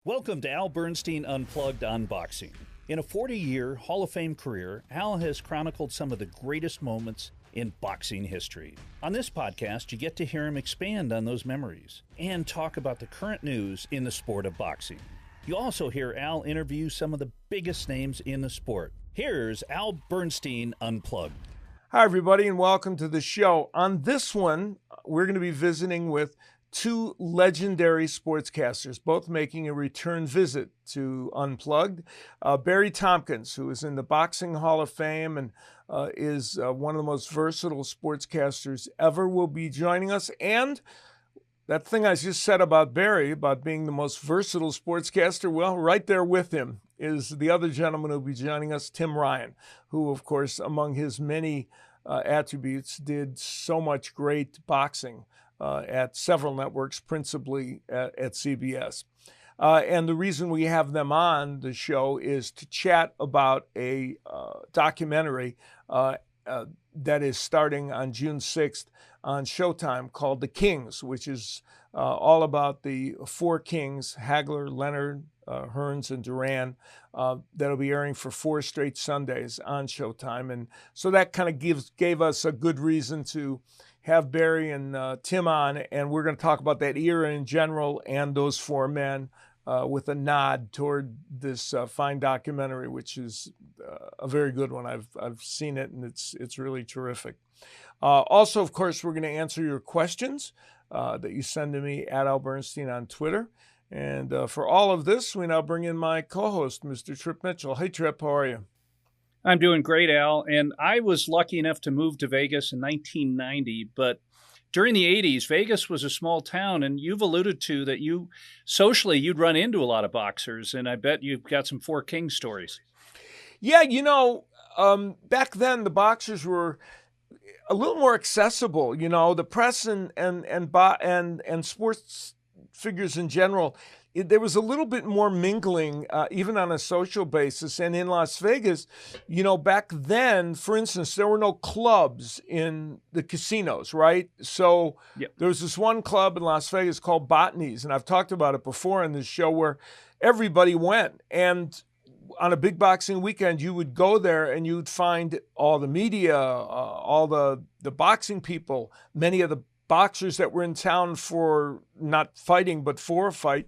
Welcome to Al Bernstein Unplugged Unboxing. In a 40-year Hall of Fame career, Al has chronicled some of the greatest moments in boxing history. On this podcast, you get to hear him expand on those memories and talk about the current news in the sport of boxing. You also hear Al interview some of the biggest names in the sport. Here's Al Bernstein Unplugged. Hi, everybody, and welcome to the show. On this one, we're going to be visiting with two legendary sportscasters, both making a return visit to Unplugged. Barry Tompkins, who is in the Boxing Hall of Fame and is one of the most versatile sportscasters ever, will be joining us. And that thing I just said about Barry, about being the most versatile sportscaster, well, right there with him is the other gentleman who will be joining us, Tim Ryan, who, of course, among his many attributes, did so much great boxing at several networks, principally at CBS. And the reason we have them on the show is to chat about a documentary that is starting on June 6th on Showtime called The Kings, which is all about the four kings, Hagler, Leonard, Hearns, and Duran, that'll be airing for 4 straight Sundays on Showtime. And so that kind of gave us a good reason to have Barry and Tim on, and we're going to talk about that era in general and those four men with a nod toward this fine documentary, which is a very good one. I've seen it, and it's really terrific. Also, of course, we're going to answer your questions that you send to me at Al Bernstein on Twitter. And for all of this, we now bring in my co-host, Mr. Trip Mitchell. Hey, Trip, how are you? I'm doing great, Al, and I was lucky enough to move to Vegas in 1990, but during the 80s, Vegas was a small town, and you've alluded to that you'd run into a lot of boxers, and I bet you've got some Four Kings stories. Yeah, back then the boxers were a little more accessible. The press and sports figures in general, there was a little bit more mingling, even on a social basis. And in Las Vegas, back then, for instance, there were no clubs in the casinos, right? So There was this one club in Las Vegas called Botany's, and I've talked about it before in this show, where everybody went. And on a big boxing weekend, you would go there and you'd find all the media, all the boxing people, many of the boxers that were in town for not fighting, but for a fight.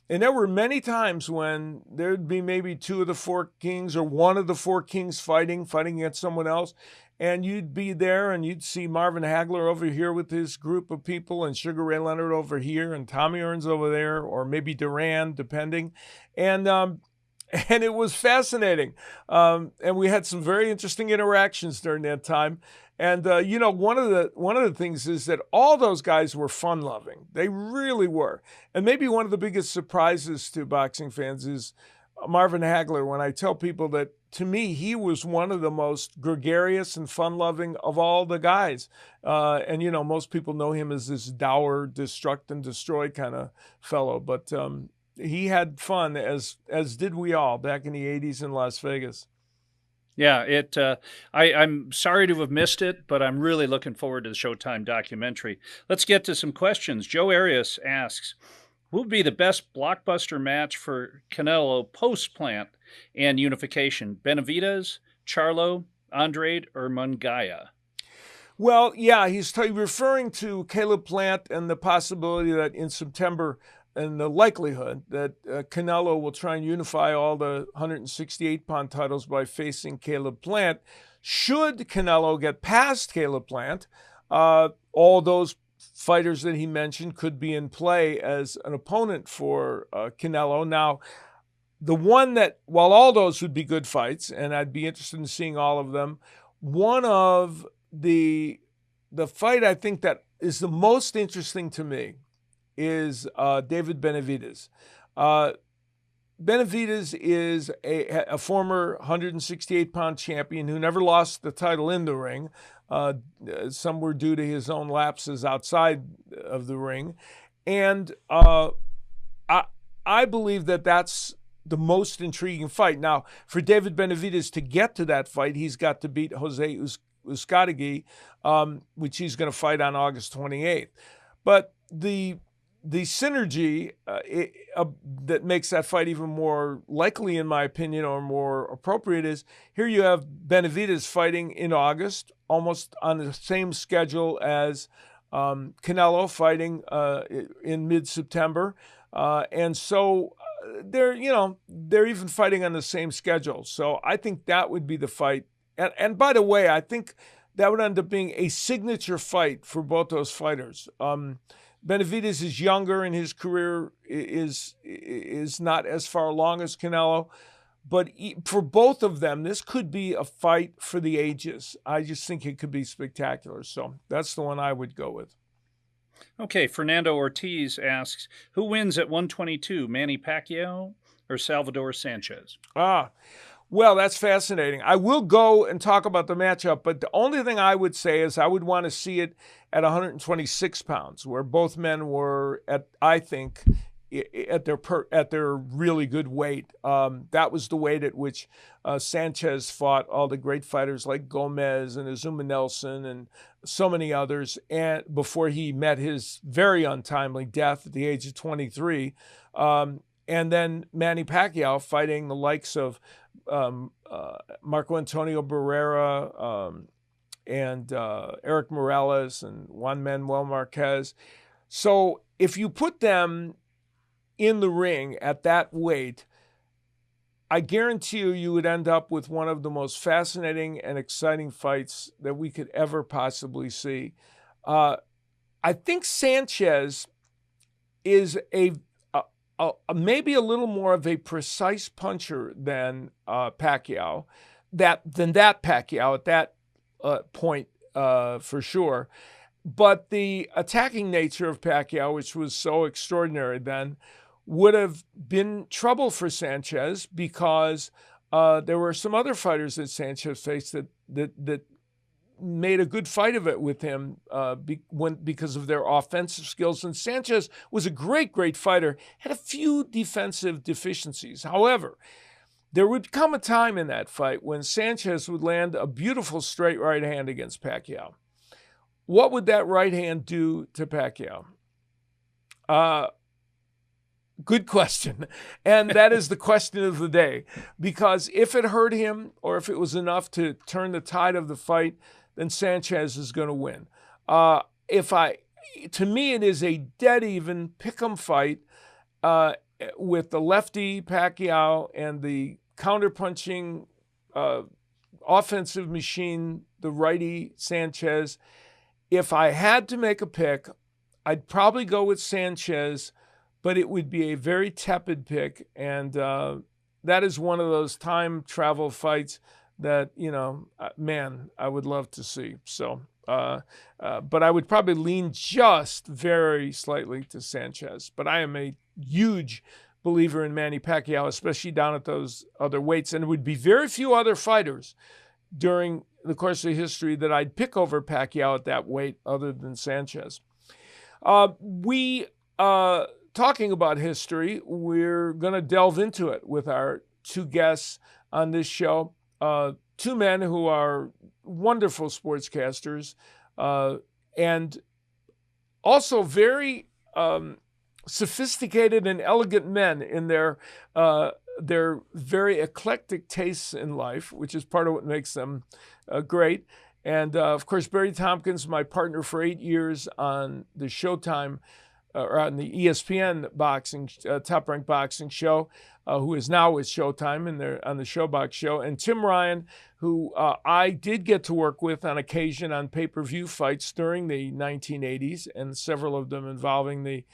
And there were many times when there'd be maybe two of the four kings or one of the four kings fighting against someone else. And you'd be there and you'd see Marvin Hagler over here with his group of people and Sugar Ray Leonard over here and Tommy Hearns over there, or maybe Duran, depending. And it was fascinating. And we had some very interesting interactions during that time. And, one of the things is that all those guys were fun-loving. They really were. And maybe one of the biggest surprises to boxing fans is Marvin Hagler, when I tell people that, to me, he was one of the most gregarious and fun-loving of all the guys. And most people know him as this dour, destruct and destroy kind of fellow. But he had fun, as did we all, back in the 80s in Las Vegas. Yeah, I'm sorry to have missed it, but I'm really looking forward to the Showtime documentary. Let's get to some questions. Joe Arias asks, who would be the best blockbuster match for Canelo post-plant and unification? Benavidez, Charlo, Andrade, or Mungaya? Well, yeah, he's referring to Caleb Plant and the possibility that in September, and the likelihood that Canelo will try and unify all the 168-pound titles by facing Caleb Plant. Should Canelo get past Caleb Plant, all those fighters that he mentioned could be in play as an opponent for Canelo. Now, the one that, while all those would be good fights, and I'd be interested in seeing all of them, one of the fight I think that is the most interesting to me is David Benavidez. Benavidez is a former 168-pound champion who never lost the title in the ring. Some were due to his own lapses outside of the ring. And I believe that that's the most intriguing fight. Now, for David Benavidez to get to that fight, he's got to beat Jose Uzcategui, which he's going to fight on August 28th. But the synergy that makes that fight even more likely, in my opinion, or more appropriate is here you have Benavidez fighting in August, almost on the same schedule as Canelo fighting in mid-September. And so they're even fighting on the same schedule. So I think that would be the fight. And by the way, I think that would end up being a signature fight for both those fighters. Benavidez is younger and his career is not as far along as Canelo. But for both of them, this could be a fight for the ages. I just think it could be spectacular. So that's the one I would go with. Okay, Fernando Ortiz asks, who wins at 122, Manny Pacquiao or Salvador Sanchez? Well, that's fascinating. I will go and talk about the matchup, but the only thing I would say is I would want to see it at 126 pounds, where both men were at, I think, at their really good weight. That was the weight at which Sanchez fought all the great fighters like Gomez and Azuma Nelson and so many others, and before he met his very untimely death at the age of 23. And then Manny Pacquiao fighting the likes of Marco Antonio Barrera and Eric Morales and Juan Manuel Marquez. So if you put them in the ring at that weight, I guarantee you would end up with one of the most fascinating and exciting fights that we could ever possibly see. I think Sanchez is maybe a little more of a precise puncher than Pacquiao, than that Pacquiao at that point for sure. But the attacking nature of Pacquiao, which was so extraordinary then, would have been trouble for Sanchez because there were some other fighters that Sanchez faced that made a good fight of it with him because of their offensive skills. And Sanchez was a great fighter, had a few defensive deficiencies. However, there would come a time in that fight when Sanchez would land a beautiful straight right hand against Pacquiao. What would that right hand do to Pacquiao? Good question. And that is the question of the day. Because if it hurt him or if it was enough to turn the tide of the fight, then Sanchez is going to win. To me, it is a dead even pick'em fight with the lefty Pacquiao and the counterpunching offensive machine, the righty Sanchez. If I had to make a pick, I'd probably go with Sanchez, but it would be a very tepid pick. And that is one of those time travel fights that, man, I would love to see. So, but I would probably lean just very slightly to Sanchez. But I am a huge believer in Manny Pacquiao, especially down at those other weights. And it would be very few other fighters during the course of history that I'd pick over Pacquiao at that weight other than Sanchez. Talking about history, we're going to delve into it with our two guests on this show. Two men who are wonderful sportscasters and also very sophisticated and elegant men in their very eclectic tastes in life, which is part of what makes them great. And of course, Barry Tompkins, my partner for 8 years on the SHOWTIME or on the ESPN boxing, Top Rank Boxing show, who is now with SHOWTIME and on the ShowBox show, and Tim Ryan, who I did get to work with on occasion on pay-per-view fights during the 1980s, and several of them involving the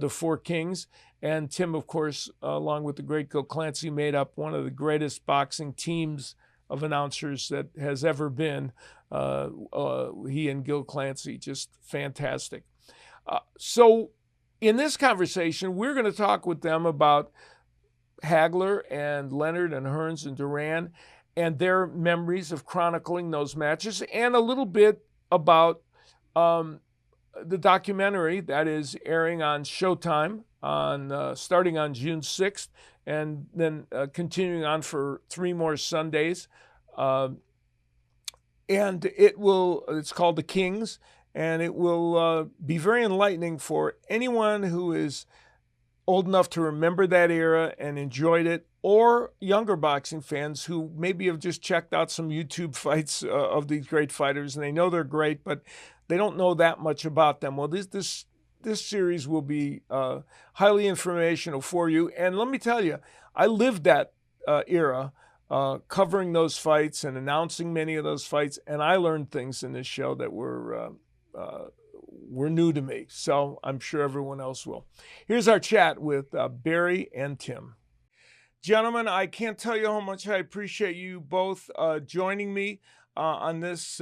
Four Kings. And Tim, of course, along with the great Gil Clancy, made up one of the greatest boxing teams of announcers that has ever been. He and Gil Clancy, just fantastic. So in this conversation, we're going to talk with them about Hagler and Leonard and Hearns and Duran and their memories of chronicling those matches, and a little bit about the documentary that is airing on SHOWTIME starting on June 6th and then continuing on for 3 more Sundays. And it's called The Kings, and it will be very enlightening for anyone who is old enough to remember that era and enjoyed it, or younger boxing fans who maybe have just checked out some YouTube fights of these great fighters and they know they're great, but they don't know that much about them. Well, this series will be highly informational for you. And let me tell you, I lived that era, covering those fights and announcing many of those fights, and I learned things in this show that were new to me. So I'm sure everyone else will. Here's our chat with Barry and Tim. Gentlemen, I can't tell you how much I appreciate you both joining me on this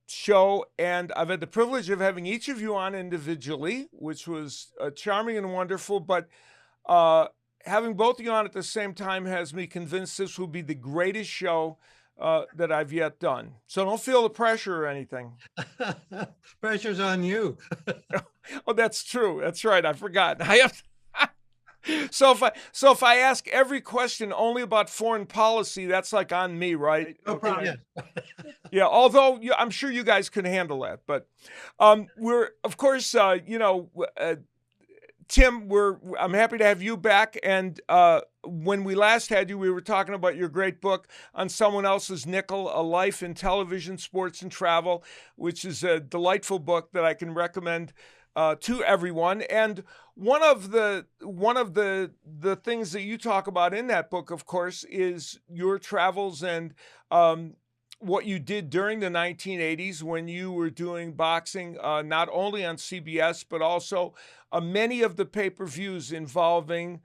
show, and I've had the privilege of having each of you on individually, which was charming and wonderful, but having both of you on at the same time has me convinced this will be the greatest show that I've yet done. So don't feel the pressure or anything. Pressure's on you. Oh, that's true. That's right. I forgot. I have So if I ask every question only about foreign policy, that's like on me, right? No problem. Yeah. Although I'm sure you guys could handle that, but we're of course Tim, I'm happy to have you back. And when we last had you, we were talking about your great book on someone else's nickel, A Life in Television, Sports, and Travel, which is a delightful book that I can recommend to everyone. And one of the things that you talk about in that book, of course, is your travels and what you did during the 1980s when you were doing boxing, not only on CBS, but also many of the pay-per-views involving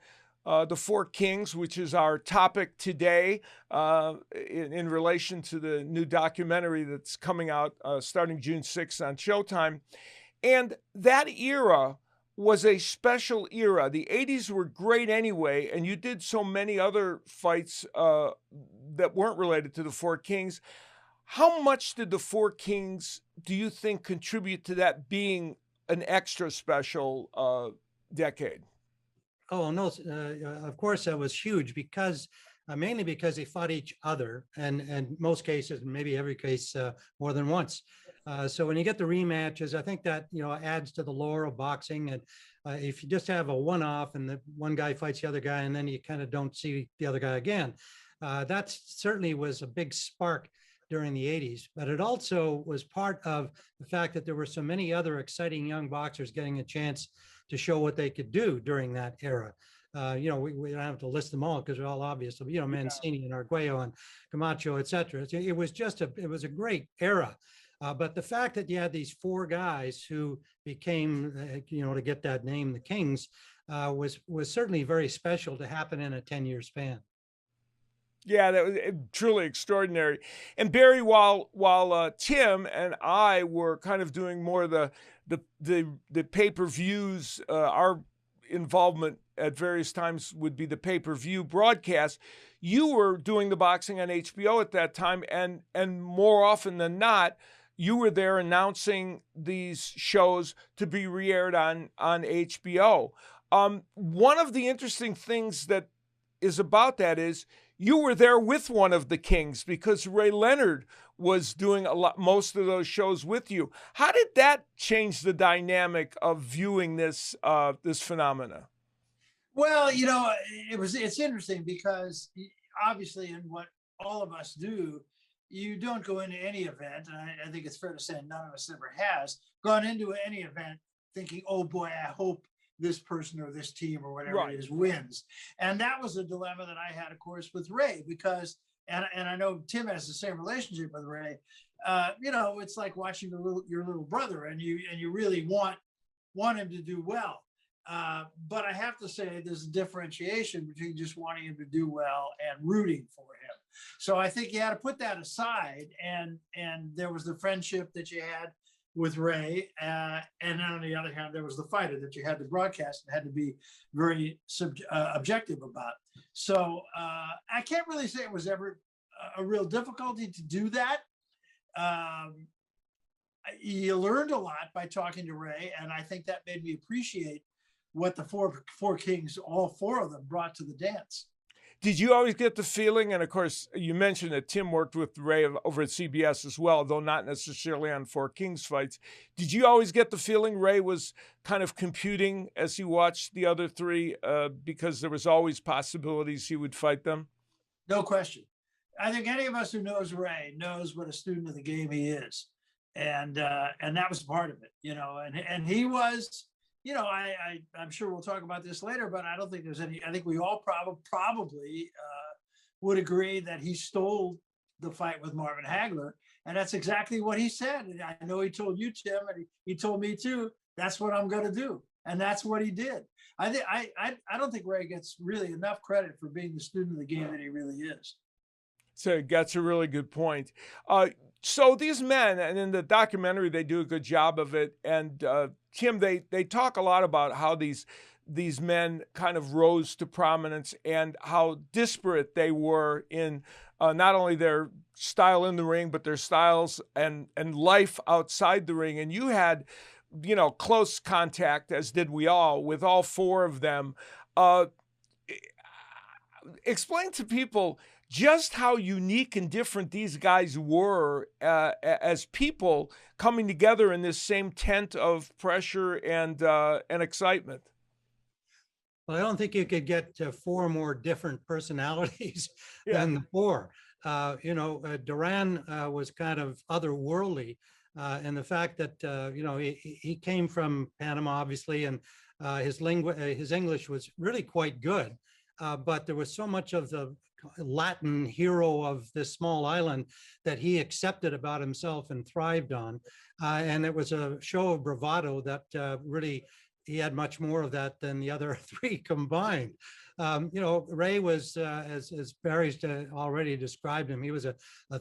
the Four Kings, which is our topic today in relation to the new documentary that's coming out starting June 6th on Showtime. And that era was a special era. The 80s were great anyway, and you did so many other fights that weren't related to the Four Kings. How much did the Four Kings, do you think, contribute to that being an extra special decade? Oh, no, of course that was huge because mainly because they fought each other and most cases, maybe every case more than once. So when you get the rematches, I think that, adds to the lore of boxing. And if you just have a one-off and the one guy fights the other guy and then you kind of don't see the other guy again, that certainly was a big spark during the 80s. But it also was part of the fact that there were so many other exciting young boxers getting a chance to show what they could do during that era. We don't have to list them all because they're all obvious. Mancini and Arguello and Camacho, et cetera. It was a great era. But the fact that you had these four guys who became, to get that name, the Kings, was certainly very special to happen in a 10-year span. Yeah, that was truly extraordinary. And Barry, while Tim and I were kind of doing more the pay-per-views, our involvement at various times would be the pay-per-view broadcast. You were doing the boxing on HBO at that time, and more often than not, you were there announcing these shows to be re-aired on HBO. One of the interesting things that is about that is you were there with one of the Kings because Ray Leonard was doing most of those shows with you. How did that change the dynamic of viewing this phenomena? Well, it's interesting because obviously in what all of us do, you don't go into any event, and I think it's fair to say none of us ever has gone into any event thinking, oh boy, I hope this person or this team or whatever it is wins. And that was a dilemma that I had, of course, with Ray, because, and I know Tim has the same relationship with Ray, it's like watching your little brother, and you really want him to do well. But I have to say there's a differentiation between just wanting him to do well and rooting for him. So I think you had to put that aside, and there was the friendship that you had with Ray, and then on the other hand, there was the fighter that you had to broadcast and had to be very objective about. So I can't really say it was ever a real difficulty to do that. You learned a lot by talking to Ray, and I think that made me appreciate what the four Kings, all four of them, brought to the dance. Did you always get the feeling, and of course you mentioned that Tim worked with Ray over at CBS as well, though not necessarily on Four Kings fights. Did you always get the feeling Ray was kind of computing as he watched the other three, because there was always possibilities he would fight them? No question. I think any of us who knows Ray knows what a student of the game he is. And that was part of it, and he was, I'm sure we'll talk about this later, but I don't think there's any, I think we all probably would agree that he stole the fight with Marvin Hagler. And that's exactly what he said. And I know he told you, Tim, and he told me too, that's what I'm going to do. And that's what he did. I don't think Ray gets really enough credit for being the student of the game that he really is. So that's a really good point. So these men, and in the documentary, they do a good job of it. And Tim, they talk a lot about how these men kind of rose to prominence and how disparate they were in not only their style in the ring, but their styles and life outside the ring. And you had, close contact, as did we all, with all four of them. Explain to people just how unique and different these guys were as people coming together in this same tent of pressure and excitement. Well, I don't think you could get four more different personalities than the four. Duran was kind of otherworldly, and the fact that he came from Panama, obviously, and his English was really quite good, but there was so much of the Latin hero of this small island that he accepted about himself and thrived on. And it was a show of bravado that really, he had much more of that than the other three combined. Ray was, as Barry's already described him, he was a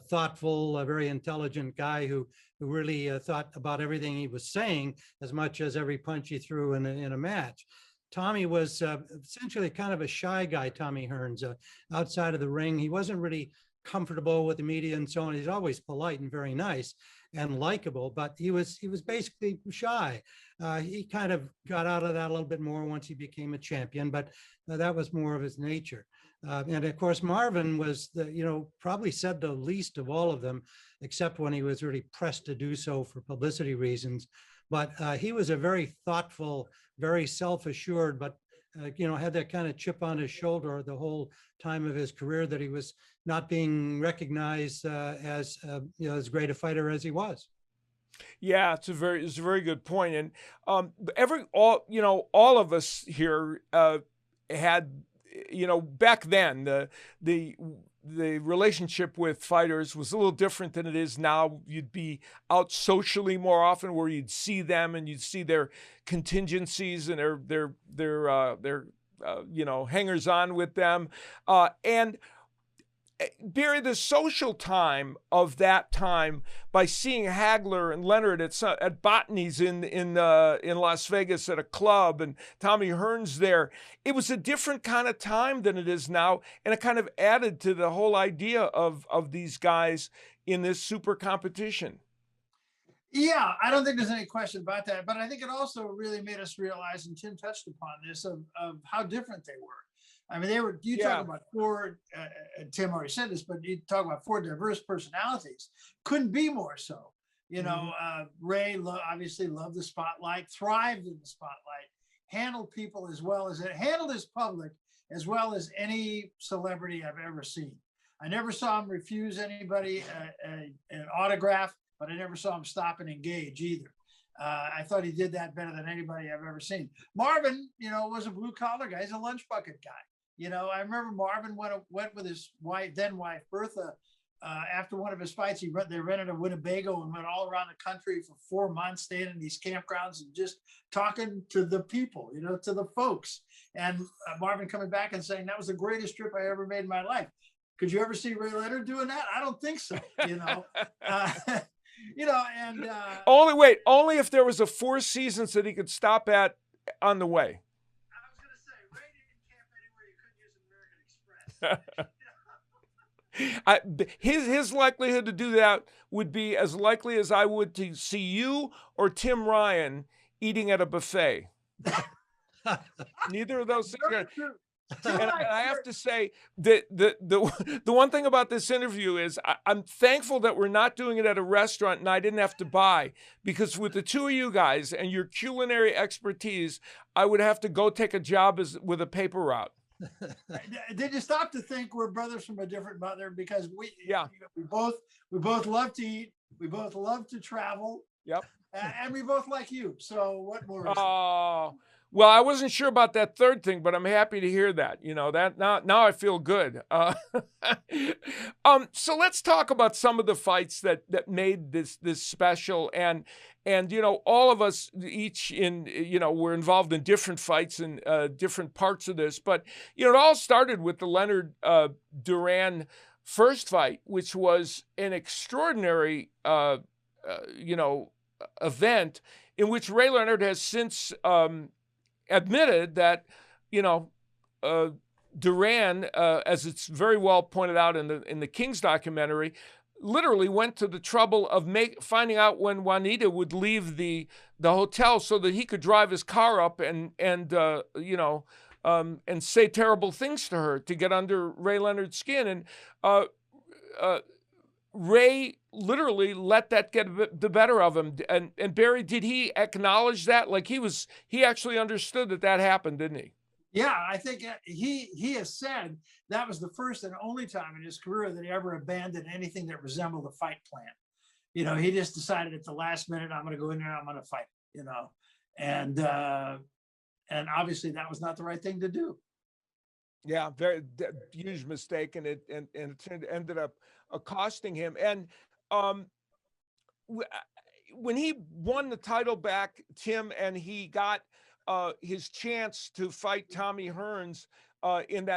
thoughtful, very intelligent guy who really thought about everything he was saying as much as every punch he threw in a match. Tommy was essentially kind of a shy guy, Tommy Hearns, outside of the ring. He wasn't really comfortable with the media and so on. He's always polite and very nice and likable, but he was basically shy. He kind of got out of that a little bit more once he became a champion, but that was more of his nature. And of course, Marvin was probably said the least of all of them, except when he was really pressed to do so for publicity reasons. But he was a very thoughtful, very self-assured, but had that kind of chip on his shoulder the whole time of his career, that he was not being recognized as great a fighter as he was. Yeah, it's a very good point. And all of us here had, back then the relationship with fighters was a little different than it is now. You'd be out socially more often, where you'd see them and you'd see their contingencies and their hangers on with them. And Barry, the social time of that time, by seeing Hagler and Leonard at Botany's in Las Vegas at a club, and Tommy Hearns there, it was a different kind of time than it is now, and it kind of added to the whole idea of these guys in this super competition. Yeah, I don't think there's any question about that, but I think it also really made us realize, and Tim touched upon this, of how different they were. I mean, talk about four, Tim already said this, but you talk about four diverse personalities. Couldn't be more so. Ray obviously loved the spotlight, thrived in the spotlight, handled people as well as handled his public as well as any celebrity I've ever seen. I never saw him refuse anybody an autograph, but I never saw him stop and engage either. I thought he did that better than anybody I've ever seen. Marvin, was a blue collar guy. He's a lunch bucket guy. I remember Marvin went with his then wife, Bertha, after one of his fights. They rented a Winnebago and went all around the country for 4 months, staying in these campgrounds and just talking to the people, to the folks. And Marvin coming back and saying, that was the greatest trip I ever made in my life. Could you ever see Ray Leonard doing that? I don't think so, only if there was a Four Seasons that he could stop at on the way. I was going to say, Ray didn't camp anywhere you couldn't use an American Express. His likelihood to do that would be as likely as I would to see you or Tim Ryan eating at a buffet. Neither of those things. And I have to say that the one thing about this interview is I'm thankful that we're not doing it at a restaurant and I didn't have to buy, because with the two of you guys and your culinary expertise, I would have to go take a job with a paper route. Did you stop to think we're brothers from a different mother? Because we both love to eat, we both love to travel. Yep. And we both like you. So what more? Oh, well, I wasn't sure about that third thing, but I'm happy to hear that. You know, that now I feel good. So let's talk about some of the fights that made this special, and you know, all of us each we're involved in different fights and different parts of this, but you know, it all started with the Leonard Duran first fight, which was an extraordinary event in which Ray Leonard has since admitted that, you know, Duran, as it's very well pointed out in the King's documentary, literally went to the trouble of finding out when Juanita would leave the hotel so that he could drive his car up and say terrible things to her to get under Ray Leonard's skin. And Ray literally let that get the better of him. And Barry, did he acknowledge that? Like he actually understood that happened, didn't he? Yeah, I think he has said that was the first and only time in his career that he ever abandoned anything that resembled a fight plan. You know, he just decided at the last minute, I'm going to go in there, I'm going to fight, you know, and obviously that was not the right thing to do. Yeah, very huge mistake, and it ended up costing him. And when he won the title back, Tim, and he got his chance to fight Tommy Hearns in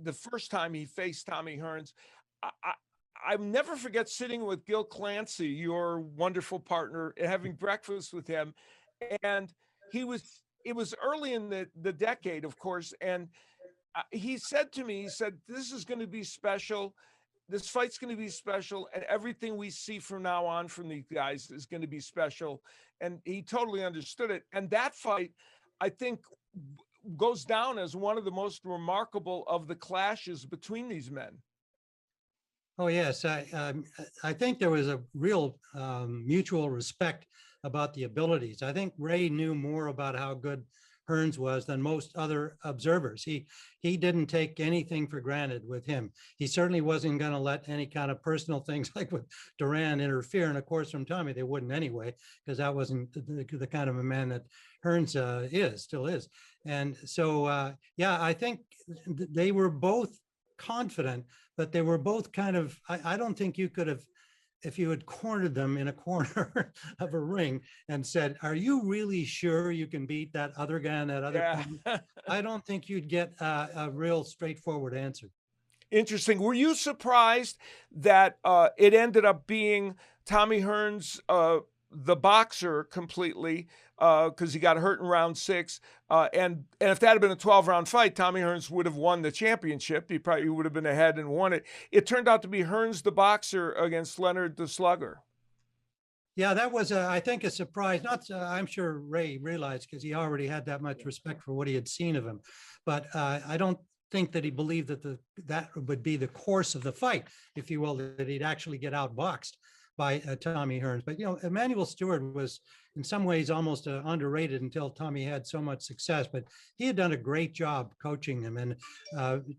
the first time he faced Tommy Hearns, I never forget sitting with Gil Clancy, your wonderful partner, and having breakfast with him. And it was early in the decade, of course, and he said to me, this is going to be special. This fight's going to be special, and everything we see from now on from these guys is going to be special. And he totally understood it. And that fight, I think, goes down as one of the most remarkable of the clashes between these men. Oh, yes. I think there was a real mutual respect about the abilities. I think Ray knew more about how good Hearns was than most other observers. He didn't take anything for granted with him. He certainly wasn't going to let any kind of personal things like with Duran interfere. And of course, from Tommy, they wouldn't anyway, because that wasn't the kind of a man that Hearns still is. And so, I think they were both confident, but they were both kind of, I don't think you could have, if you had cornered them in a corner of a ring and said, are you really sure you can beat that other guy in that other corner? I don't think you'd get a real straightforward answer. Interesting. Were you surprised that it ended up being Tommy Hearns, the boxer, completely, because he got hurt in round 6? And if that had been a 12-round fight, Tommy Hearns would have won the championship. He probably would have been ahead and won it. It turned out to be Hearns, the boxer, against Leonard, the slugger. Yeah, that was, I think, a surprise. I'm sure Ray realized, because he already had that much respect for what he had seen of him. But I don't think that he believed that would be the course of the fight, if you will, that he'd actually get outboxed by Tommy Hearns. But, you know, Emanuel Stewart was in some ways almost underrated until Tommy had so much success. But he had done a great job coaching him and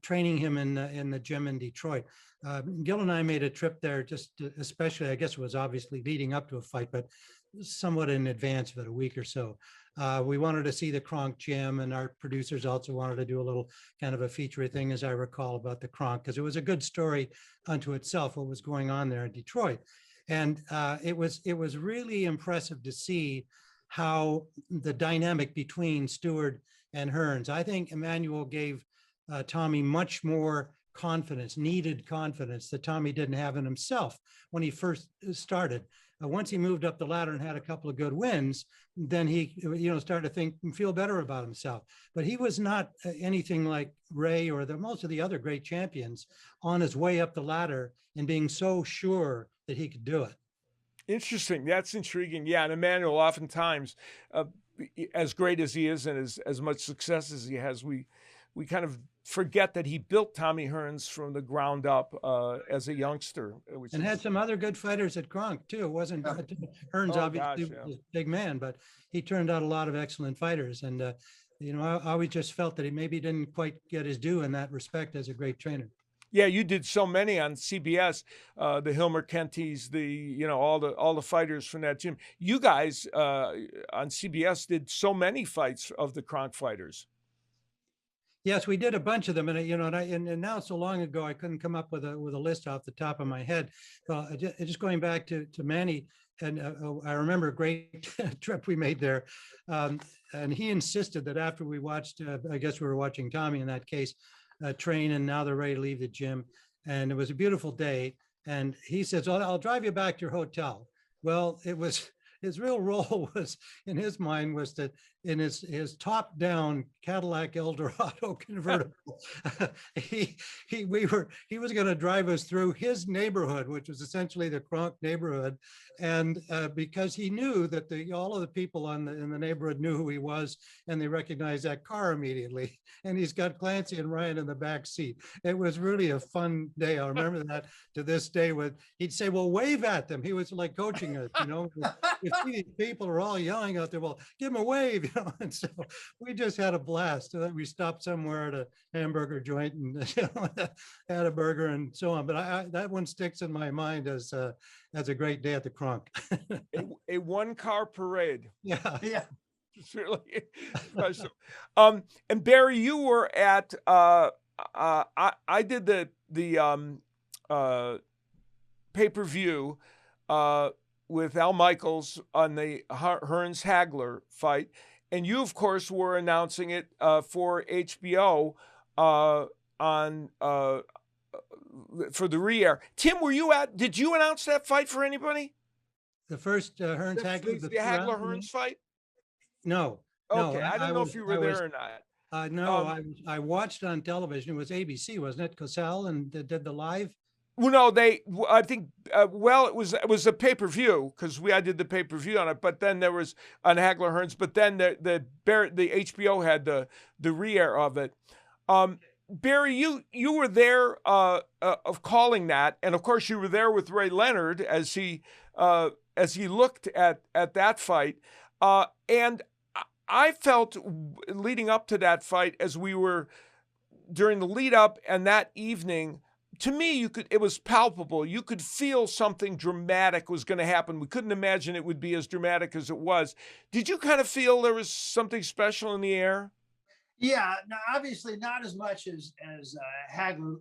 training him in the gym in Detroit. Gil and I made a trip there, just especially, I guess it was obviously leading up to a fight, but somewhat in advance of it, a week or so. We wanted to see the Kronk gym, and our producers also wanted to do a little kind of a feature thing, as I recall, about the Kronk, because it was a good story unto itself, what was going on there in Detroit. And it was really impressive to see how the dynamic between Stewart and Hearns. I think Emanuel gave Tommy much more confidence, needed confidence that Tommy didn't have in himself when he first started. Once he moved up the ladder and had a couple of good wins, then he, started to think and feel better about himself. But he was not anything like Ray or most of the other great champions on his way up the ladder and being so sure that he could do it. Interesting. That's intriguing. Yeah, and Emanuel, oftentimes, as great as he is and as much success as he has, we we kind of forget that he built Tommy Hearns from the ground up as a youngster. And had some other good fighters at Kronk too. It wasn't Hearns obviously was a big man, but he turned out a lot of excellent fighters. And I always just felt that he maybe didn't quite get his due in that respect as a great trainer. Yeah, you did so many on CBS, the Hilmer Kentys, all the fighters from that gym. You guys on CBS did so many fights of the Kronk fighters. Yes, we did a bunch of them, and now so long ago I couldn't come up with a list off the top of my head. Just going back to Manny, and I remember a great trip we made there, and he insisted that after we watched, I guess we were watching Tommy in that case, train, and now they're ready to leave the gym, and it was a beautiful day, and he says, I'll drive you back to your hotel. Well, it was his real role was, in his mind, was that in his top-down Cadillac Eldorado convertible, he was going to drive us through his neighborhood, which was essentially the Kronk neighborhood, and because he knew that all of the people in the neighborhood knew who he was, and they recognized that car immediately. And he's got Clancy and Ryan in the back seat. It was really a fun day. I remember that to this day. He'd say, "Well, wave at them." He was like coaching us, If these people are all yelling out there, well, give them a wave, And so we just had a blast. We stopped somewhere at a hamburger joint and had a burger and so on. But that one sticks in my mind as a great day at the Kronk. a one-car parade. Yeah. It's really special. And Barry, you were at. I did the pay-per-view with Al Michaels on the Hearns Hagler fight, and you, of course, were announcing it for HBO on for the re-air. Tim, were you at? Did you announce that fight for anybody? The first Hearns Hagler, the Hagler Hearns fight. No. Okay, no, I don't know if you were there or not. No, I watched on television. It was ABC, wasn't it? Cosell and did the live. Well, no, I think, it was a pay-per-view because I did the pay-per-view on it, but then there was on Hagler Hearns, but then the HBO had the re-air of it. Barry, you were there of calling that, and of course you were there with Ray Leonard as he looked at that fight, and I felt leading up to that fight, as we were during the lead up and that evening, to me, it was palpable. You could feel something dramatic was going to happen. We couldn't imagine it would be as dramatic as it was. Did you kind of feel there was something special in the air? Yeah, no, obviously not as much as Hagler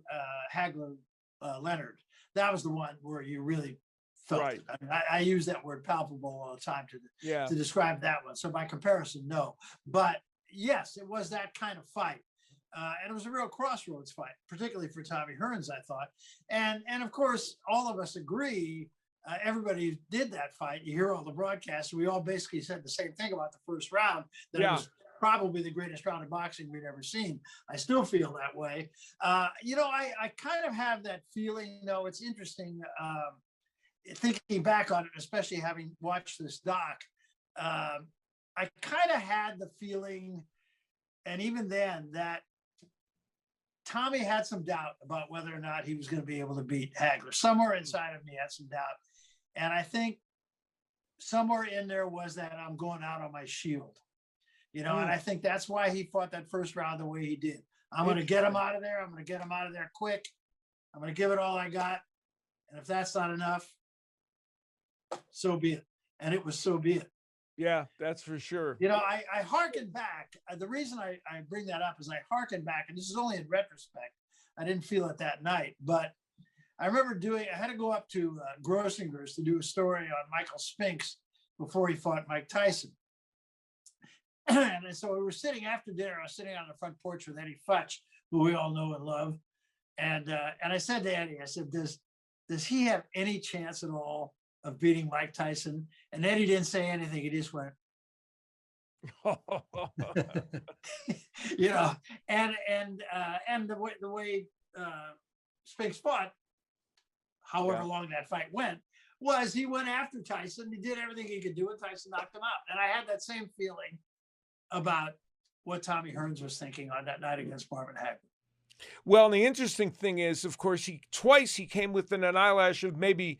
Leonard. That was the one where you really felt right. It. I mean, I use that word palpable all the time to describe that one. So by comparison, no. But yes, it was that kind of fight. And it was a real crossroads fight, particularly for Tommy Hearns, I thought. And of course, all of us agree, everybody who did that fight, you hear all the broadcasts, we all basically said the same thing about the first round, that it was probably the greatest round of boxing we'd ever seen. I still feel that way. I kind of have that feeling, though. It's interesting, thinking back on it, especially having watched this doc, I kind of had the feeling, and even then, that Tommy had some doubt about whether or not he was going to be able to beat Hagler. Somewhere inside of me had some doubt. And I think somewhere in there was that I'm going out on my shield, and I think that's why he fought that first round the way he did. I'm going to get him out of there. I'm going to get him out of there quick. I'm going to give it all I got. And if that's not enough, so be it. And it was so be it. Yeah, that's for sure. I hearken back. The reason I bring that up is I hearken back, and this is only in retrospect. I didn't feel it that night, but I remember I had to go up to Grossinger's to do a story on Michael Spinks before he fought Mike Tyson. And so we were sitting after dinner. I was sitting on the front porch with Eddie Futch, who we all know and love. And I said to Eddie, I said, does he have any chance at all of beating Mike Tyson? And Eddie didn't say anything. He just went, and the way Spinks fought, however long that fight went, was he went after Tyson. He did everything he could do, and Tyson knocked him out. And I had that same feeling about what Tommy Hearns was thinking on that night against Marvin Hagler. Well, the interesting thing is, of course, twice he came within an eyelash of maybe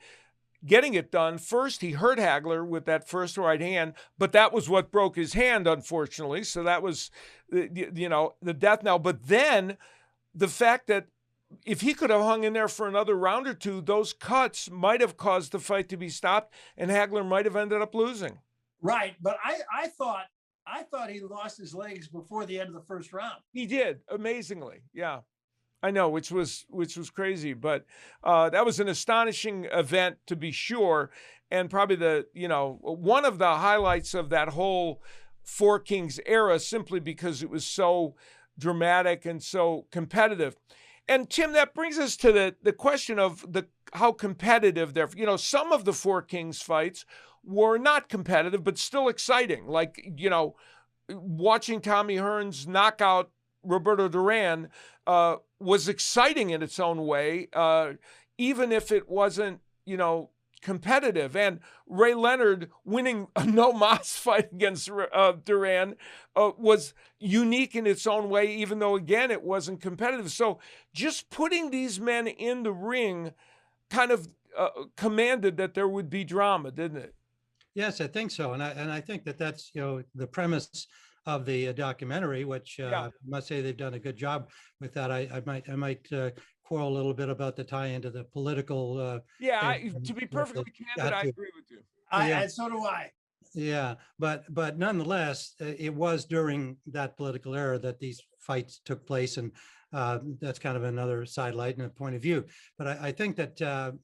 getting it done. First, he hurt Hagler with that first right hand, but that was what broke his hand, unfortunately. So that was, the death knell. But then the fact that if he could have hung in there for another round or two, those cuts might have caused the fight to be stopped, and Hagler might have ended up losing. Right, but I thought he lost his legs before the end of the first round. He did, amazingly. Yeah, I know, which was crazy. But that was an astonishing event, to be sure, and probably one of the highlights of that whole Four Kings era, simply because it was so dramatic and so competitive. And Tim, that brings us to the question of how competitive they're. Some of the Four Kings fights were not competitive, but still exciting. Like, watching Tommy Hearns knock out Roberto Duran was exciting in its own way, even if it wasn't, competitive. And Ray Leonard winning a no-mas fight against Duran was unique in its own way, even though, again, it wasn't competitive. So just putting these men in the ring kind of commanded that there would be drama, didn't it? Yes, I think so. And I think that's, the premise of the documentary, which I must say they've done a good job with that. I might quarrel a little bit about the tie into the political. To be perfectly candid, I agree with you. And so do I. Yeah, but nonetheless, it was during that political era that these fights took place, and that's kind of another sidelight and a point of view. But I think that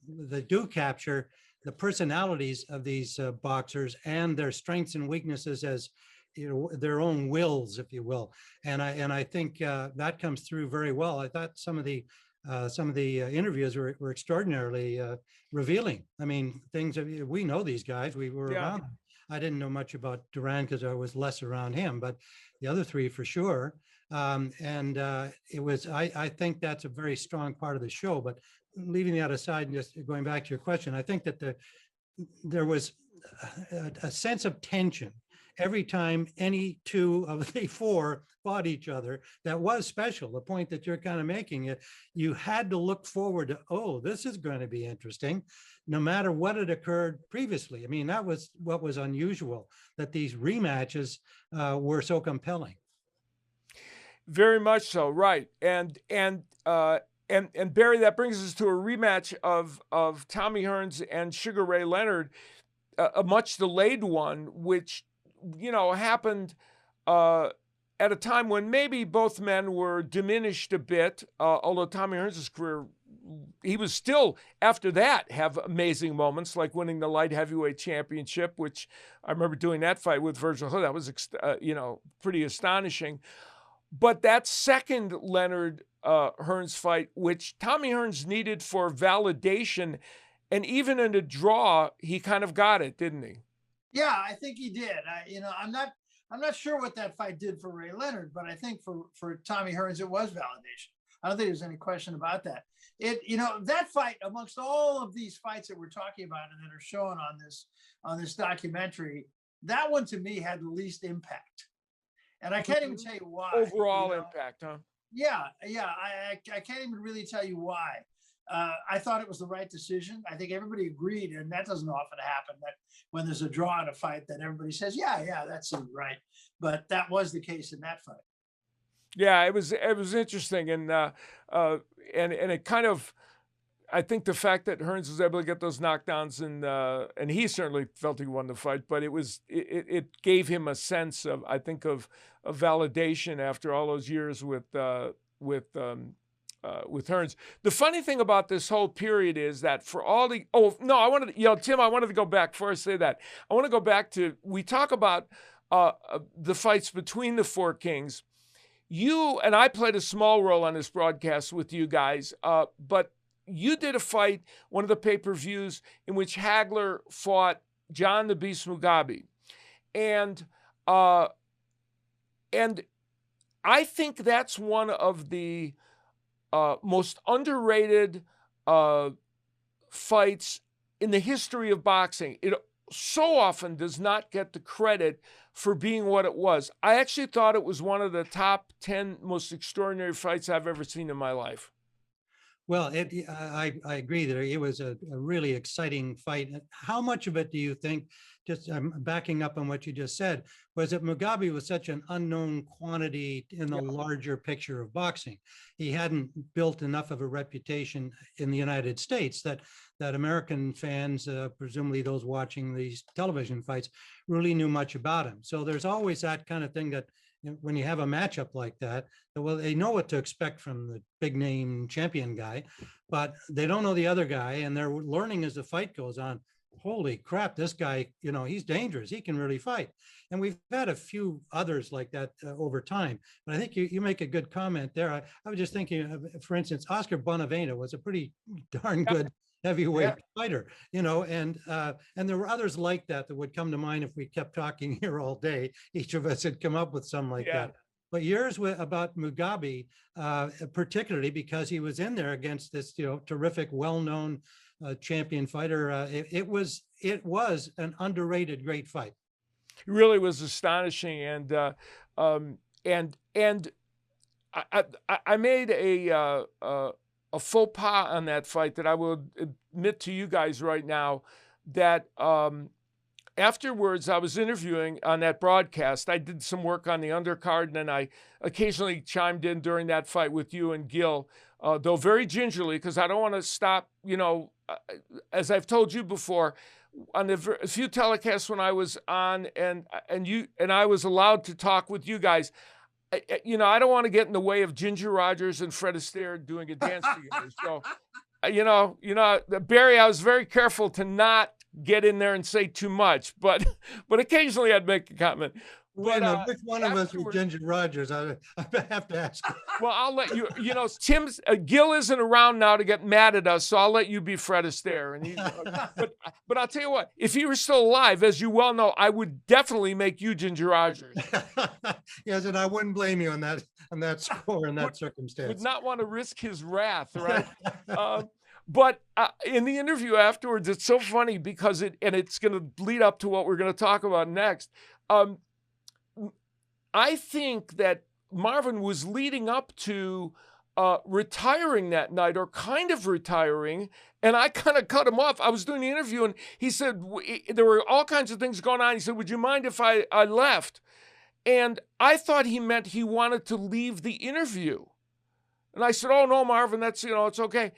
they do capture the personalities of these boxers and their strengths and weaknesses as their own wills, if you will. And I think that comes through very well. I thought some of the interviews were extraordinarily revealing. I mean, things we know these guys. We were around them. I didn't know much about Duran because I was less around him, but the other three for sure. It was. I think that's a very strong part of the show. But leaving that aside and just going back to your question, I think that there was a sense of tension every time any two of the four fought each other. That was special. The point that you're kind of making, you had to look forward to, this is going to be interesting, no matter what had occurred previously. I mean, that was what was unusual, that these rematches were so compelling. Very much so, right. And Barry, that brings us to a rematch of Tommy Hearns and Sugar Ray Leonard, a much delayed one, which happened at a time when maybe both men were diminished a bit, although Tommy Hearns' career, he was still, after that, have amazing moments, like winning the light heavyweight championship, which I remember doing that fight with Virgil Hood. That was, pretty astonishing. But that second Leonard Hearns fight, which Tommy Hearns needed for validation, and even in a draw, he kind of got it, didn't he? Yeah, I think he did. I'm not sure what that fight did for Ray Leonard, but I think for Tommy Hearns, it was validation. I don't think there's any question about that. That fight, amongst all of these fights that we're talking about and that are shown on this documentary, that one to me had the least impact. And I can't even tell you why. Overall impact, huh? Yeah. I can't even really tell you why. I thought it was the right decision. I think everybody agreed, and that doesn't often happen, that when there's a draw in a fight that everybody says, yeah, that seemed right. But that was the case in that fight. Yeah, it was interesting, and it kind of, I think the fact that Hearns was able to get those knockdowns, and he certainly felt he won the fight, but it gave him a sense of, I think, of validation after all those years with Hearns. The funny thing about this whole period is that for all the, Tim, I wanted to go back before I say that. I want to go back to, we talk about the fights between the Four Kings. You and I played a small role on this broadcast with you guys, but you did a fight, one of the pay-per-views, in which Hagler fought John the Beast Mugabe. And I think that's one of the most underrated fights in the history of boxing. It so often does not get the credit for being what it was. I actually thought it was one of the top 10 most extraordinary fights I've ever seen in my life. Well, I agree that it was a really exciting fight. How much of it do you think, just backing up on what you just said, was that Mugabe was such an unknown quantity in the larger picture of boxing? He hadn't built enough of a reputation in the United States that American fans, presumably those watching these television fights, really knew much about him. So there's always that kind of thing that, when you have a matchup like that, well, they know what to expect from the big name champion guy, but they don't know the other guy, and they're learning as the fight goes on. Holy crap, this guy, he's dangerous. He can really fight. And we've had a few others like that over time. But I think you make a good comment there. I was just thinking, for instance, Oscar Benavidez was a pretty darn good heavyweight fighter, and there were others like that would come to mind if we kept talking here all day. Each of us had come up with some like that. But yours about Mugabe, particularly because he was in there against this, terrific, well-known champion fighter. It was an underrated great fight. It really was astonishing, and I made a faux pas on that fight that I will admit to you guys right now, that afterwards I was interviewing on that broadcast. I did some work on the undercard, and then I occasionally chimed in during that fight with you and Gil, though very gingerly, because I don't want to stop, as I've told you before, on the few telecasts when I was on and I was allowed to talk with you guys, I don't want to get in the way of Ginger Rogers and Fred Astaire doing a dance together. So, Barry, I was very careful to not get in there and say too much, but occasionally I'd make a comment. Which one of us is Ginger Rogers? I have to ask. Well, I'll let you. Tim's Gil isn't around now to get mad at us, so I'll let you be Fred Astaire. And but I'll tell you what: if he were still alive, as you well know, I would definitely make you Ginger Rogers. Yes, and I wouldn't blame you on that score in that circumstance. Would not want to risk his wrath, right? But in the interview afterwards, it's so funny because it's going to lead up to what we're going to talk about next. I think that Marvin was leading up to retiring that night, or kind of retiring, and I kind of cut him off. I was doing the interview, and he said there were all kinds of things going on. He said, "Would you mind if I left?" And I thought he meant he wanted to leave the interview. And I said, "Oh, no, Marvin, that's, it's okay."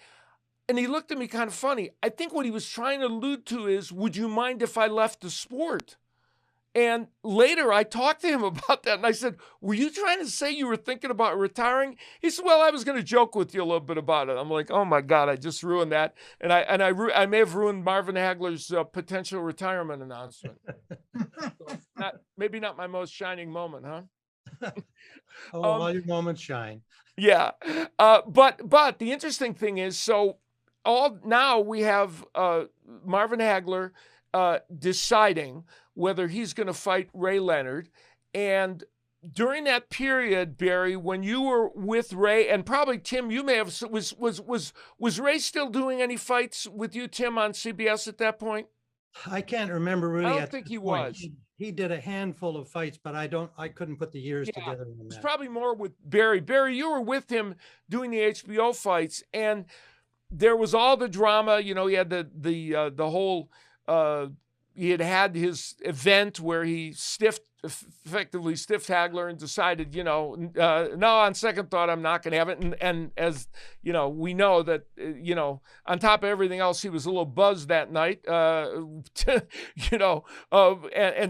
And he looked at me kind of funny. I think what he was trying to allude to is, would you mind if I left the sport? And later I talked to him about that, and I said, "Were you trying to say you were thinking about retiring?" He said, "Well, I was going to joke with you a little bit about it." I'm like, "Oh my God, I just ruined that." And I may have ruined Marvin Hagler's potential retirement announcement. So maybe not my most shining moment, huh? All your moments shine. Yeah. But the interesting thing is, so now we have Marvin Hagler deciding whether he's going to fight Ray Leonard. And during that period, Barry, when you were with Ray, and probably Tim, you may have, was Ray still doing any fights with you, Tim, on CBS at that point? I can't remember really. I don't think he was. He did a handful of fights, but I couldn't put the years together on that. It's probably more with Barry. Barry, you were with him doing the HBO fights, and there was all the drama. He had the whole. He had his event where he effectively stiffed Hagler and decided, no, on second thought, I'm not going to have it. And as we know that, on top of everything else, he was a little buzzed that night, and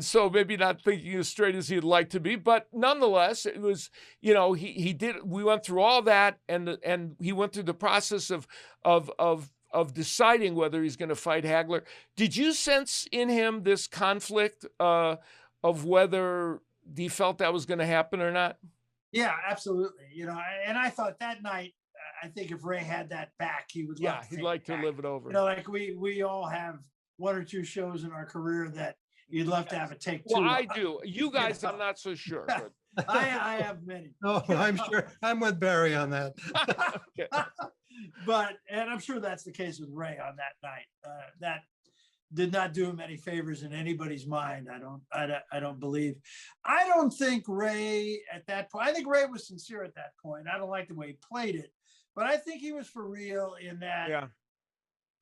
so maybe not thinking as straight as he'd like to be. But nonetheless, it was, we went through all that, and he went through the process of deciding whether he's going to fight Hagler. Did you sense in him this conflict of whether he felt that was going to happen or not? Yeah, absolutely. And I thought that night, I think if Ray had that back, he would. Yeah, he'd like to live it over. Like we all have one or two shows in our career that you'd love to have a take two. Well, I do. You guys, I'm not so sure. But. I have many. Oh, I'm sure. I'm with Barry on that. Okay. And I'm sure that's the case with Ray on that night. did not do him any favors in anybody's mind. I don't believe. I don't think Ray at that point, I think Ray was sincere at that point. I don't like the way he played it, but I think he was for real in that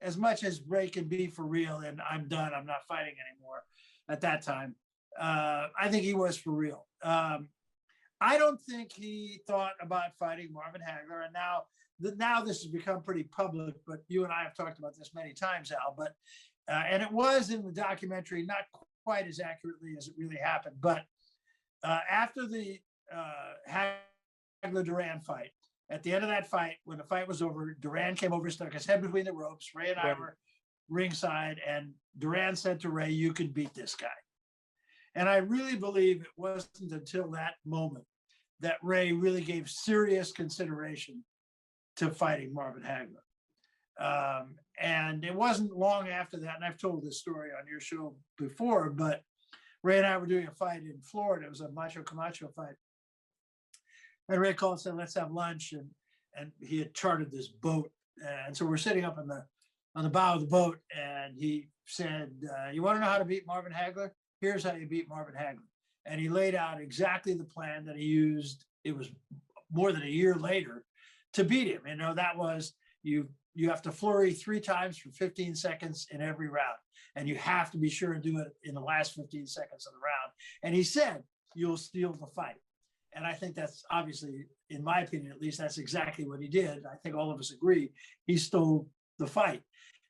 as much as Ray can be for real and I'm done, I'm not fighting anymore at that time. I think he was for real. I don't think he thought about fighting Marvin Hagler. And now this has become pretty public, but you and I have talked about this many times, Al, but and it was in the documentary, not quite as accurately as it really happened. But after the Hagler Duran fight, at the end of that fight, when the fight was over, Duran came over, stuck his head between the ropes. Ray and I were ringside, and Duran said to Ray, "You can beat this guy." And I really believe it wasn't until that moment that Ray really gave serious consideration to fighting Marvin Hagler. And it wasn't long after that, and I've told this story on your show before, but Ray and I were doing a fight in Florida. It was a Macho Camacho fight. And Ray called and said, "Let's have lunch." And he had chartered this boat. And so we're sitting up on the bow of the boat, and he said, "You want to know how to beat Marvin Hagler? Here's how you beat Marvin Hagler." And he laid out exactly the plan that he used. It was more than a year later to beat him. You know, that was you have to flurry 3 times for 15 seconds in every round. And you have to be sure to do it in the last 15 seconds of the round. And he said, "You'll steal the fight." And I think that's obviously, in my opinion, at least, that's exactly what he did. I think all of us agree he stole the fight.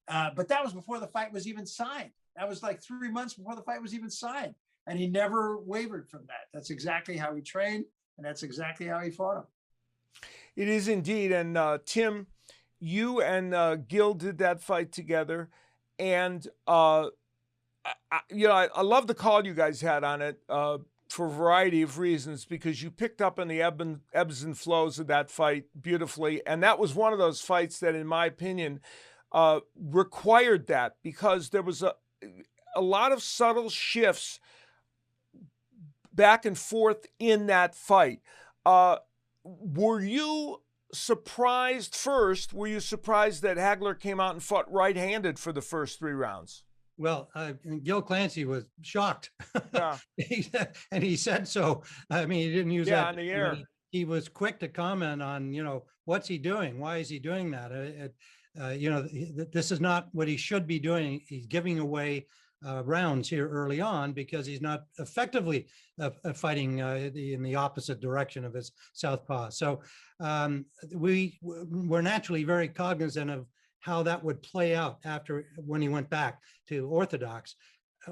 But that was before the fight was even signed. That was like 3 months before the fight was even signed. And he never wavered from that. That's exactly how he trained, and that's exactly how he fought him. It is indeed. And Tim, you and Gil did that fight together. And, I love the call you guys had on it for a variety of reasons, because you picked up on the ebbs and flows of that fight beautifully. And that was one of those fights that, in my opinion, required that, because there was a lot of subtle shifts back and forth in that fight. Were you surprised first? Were you surprised that Hagler came out and fought right-handed for the first 3 rounds? Well, Gil Clancy was shocked. Yeah. And he said so. I mean, he didn't use that on the air. He was quick to comment on, what's he doing? Why is he doing that? This is not what he should be doing. He's giving away rounds here early on because he's not effectively fighting in the opposite direction of his southpaw. So we were naturally very cognizant of how that would play out when he went back to orthodox.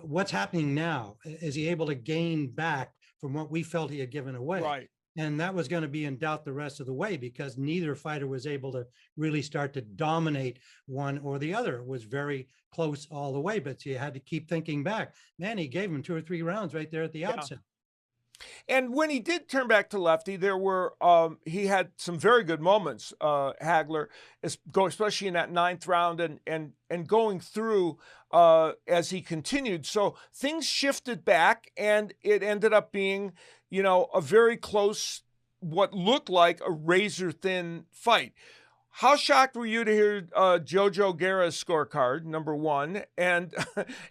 What's happening now? Is he able to gain back from what we felt he had given away? Right. And that was going to be in doubt the rest of the way, because neither fighter was able to really start to dominate one or the other. It was very close all the way, but you had to keep thinking back. Man, he gave him 2 or 3 rounds right there at the outset. And when he did turn back to lefty, there were he had some very good moments, Hagler, especially in that 9th round and going through as he continued. So things shifted back, and it ended up being, a very close, what looked like a razor-thin fight. How shocked were you to hear Jojo Guerra's scorecard, number 1? And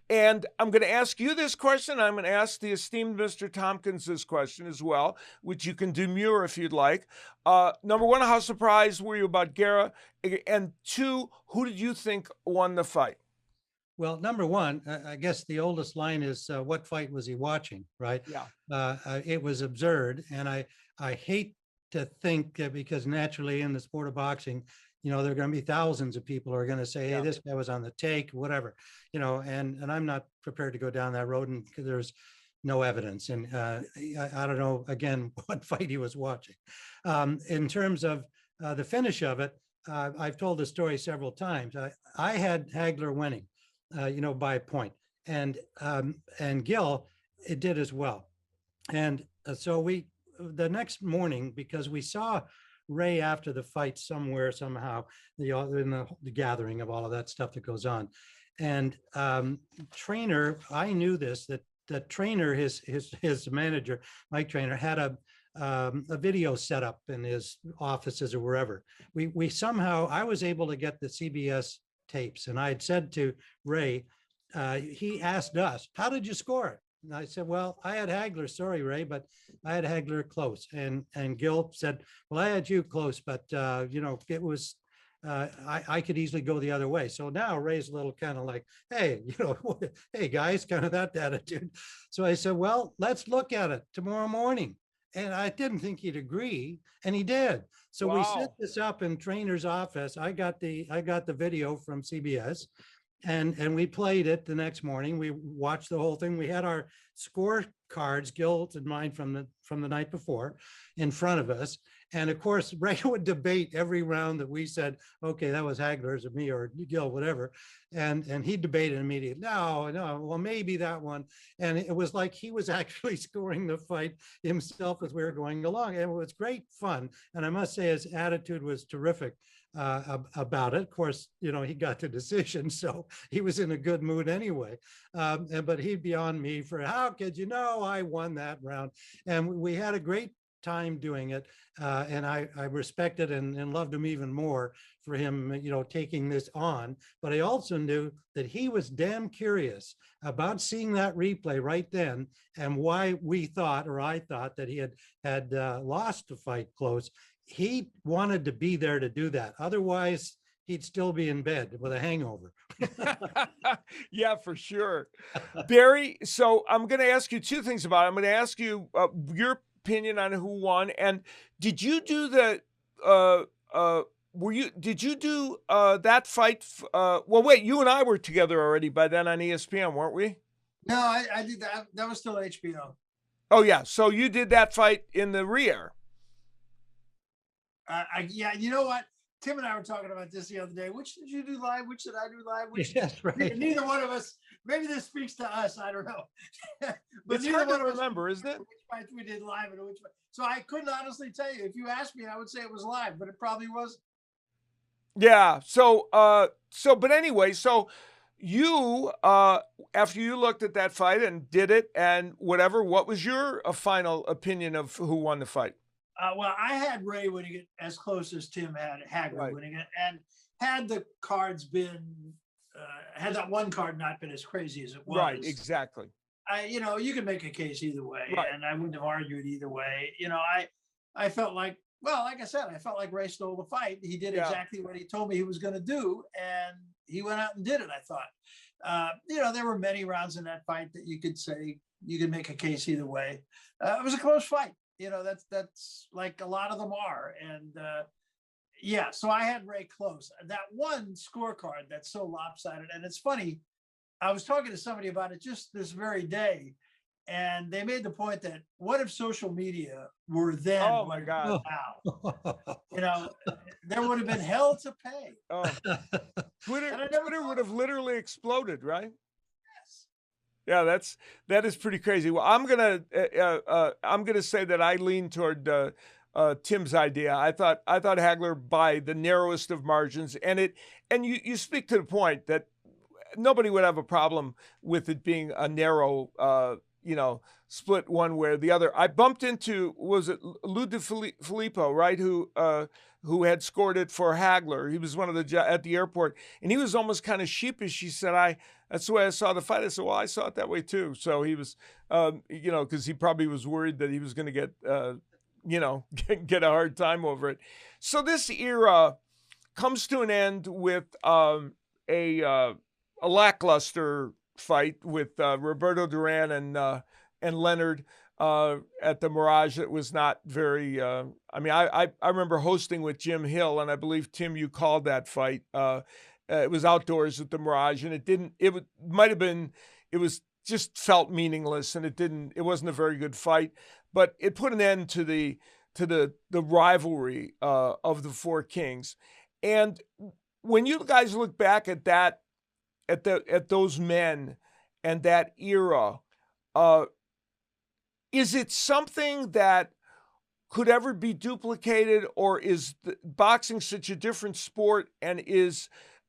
I'm going to ask you this question. I'm going to ask the esteemed Mr. Tompkins this question as well, which you can demur if you'd like. Number 1, how surprised were you about Guerra? And 2, who did you think won the fight? Well, number 1, I guess the oldest line is, what fight was he watching, right? Yeah. It was absurd. And I hate to think that, because naturally in the sport of boxing, there are going to be thousands of people who are going to say, "Hey, this guy was on the take," whatever, and I'm not prepared to go down that road, and there's no evidence. And I don't know, again, what fight he was watching. In terms of the finish of it, I've told the story several times. I had Hagler winning, by a point, and Gil, it did as well. And so the next morning, because we saw Ray after the fight somewhere, somehow, in the gathering of all of that stuff that goes on. And Trainer, I knew this, that Trainer, his manager, Mike Trainer, had a video set up in his offices or wherever. We somehow, I was able to get the CBS tapes, and I had said to Ray, he asked us, "How did you score it?" And I said, "Well, I had Hagler. Sorry, Ray, but I had Hagler close." And Gil said, "Well, I had you close, but it was I could easily go the other way." So now Ray's a little kind of like, "Hey, hey guys," kind of that attitude. So I said, "Well, let's look at it tomorrow morning." And I didn't think he'd agree, and he did. So we set this up in trainer's office. I got the video from CBS, and we played it the next morning. We watched the whole thing. We had our scorecards, Gil's and mine from the night before, in front of us. And of course, Ray would debate every round that we said, "Okay, that was Hagler's or me or Gil, whatever." And he debated immediately. No, well, maybe that one. And it was like he was actually scoring the fight himself as we were going along. And it was great fun. And I must say his attitude was terrific about it. Of course, he got the decision, so he was in a good mood anyway. But he'd be on me for, "How could I won that round?" And we had a great time doing it. And I respected and loved him even more for him, taking this on. But I also knew that he was damn curious about seeing that replay right then and why I thought that he had lost the fight close. He wanted to be there to do that. Otherwise, he'd still be in bed with a hangover. Yeah, for sure. Barry, so I'm going to ask you two things about it. I'm going to ask you your opinion on who won. And did you do that fight? Well, wait, you and I were together already by then on ESPN, weren't we? No, I did that. That was still HBO. Oh, yeah. So you did that fight in the rear. Yeah, you know what? Tim and I were talking about this the other day. Which did you do live? Which did I do live? Yes, right. Neither one of us. Maybe this speaks to us. I don't know. But it's neither one to remember, isn't it? Which fight we did live and which fight. So I couldn't honestly tell you. If you asked me, I would say it was live, but it probably was. Yeah. But anyway, so you, after you looked at that fight and did it and whatever, what was your final opinion of who won the fight? Well, I had Ray winning it as close as Tim had Hagler winning it. And had the cards been, had that one card not been as crazy as it was. Right, exactly. You can make a case either way. Right. And I wouldn't have argued either way. I felt like, well, like I said, I felt like Ray stole the fight. He did exactly what he told me he was going to do. And he went out and did it, I thought. There were many rounds in that fight that you could say, you could make a case either way. It was a close fight. That's like a lot of them are. And so I had Ray close. That one scorecard that's so lopsided. And it's funny, I was talking to somebody about it just this very day, and they made the point that what if social media were then? Oh my God! Now, there would have been hell to pay. Oh. Twitter would have literally exploded, right? Yeah, that is pretty crazy. Well, I'm gonna say that I lean toward Tim's idea. I thought Hagler by the narrowest of margins, and you speak to the point that nobody would have a problem with it being a narrow, split one way or the other. I bumped into, was it Lou DeFilippo, right? Who had scored it for Hagler. He was one of at the airport, and he was almost kind of sheepish. He said, that's the way I saw the fight. I said, well, I saw it that way too. So he was, because he probably was worried that he was going to get, get a hard time over it. So this era comes to an end with a lackluster fight with Roberto Duran and Leonard at the Mirage. That was not very. I remember hosting with Jim Hill, and I believe Tim, you called that fight. It was outdoors at the Mirage, and it might have been. It was just felt meaningless, and it wasn't a very good fight. But it put an end to the rivalry of the Four Kings. And when you guys look back at that, at those men and that era, is it something that could ever be duplicated, or is boxing such a different sport, and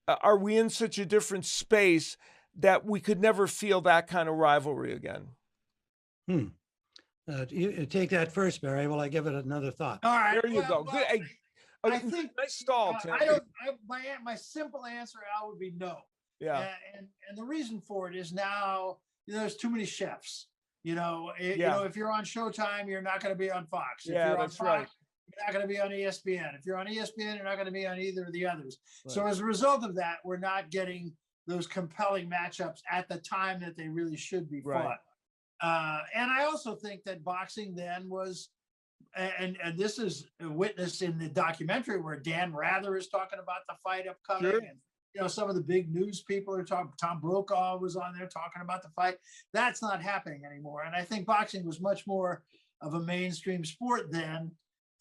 are we in such a different space that we could never feel that kind of rivalry again? You take that first, Barry. Will I give it another thought? All right. There you go. Good. I think nice stall, Tim. my simple answer, Al, would be no. Yeah. And the reason for it is now, there's too many chefs. You know, if you're on Showtime, you're not going to be on Fox. If you're on that's Fox, right. you're not going to be on ESPN. If you're on ESPN, you're not going to be on either of the others. Right. So as a result of that, we're not getting those compelling matchups at the time that they really should be fought. And I also think that boxing then was, and this is witnessed in the documentary where Dan Rather is talking about the fight upcoming. Sure. And some of the big news people are talking. Tom Brokaw was on there talking about the fight. That's not happening anymore. And I think boxing was much more of a mainstream sport then.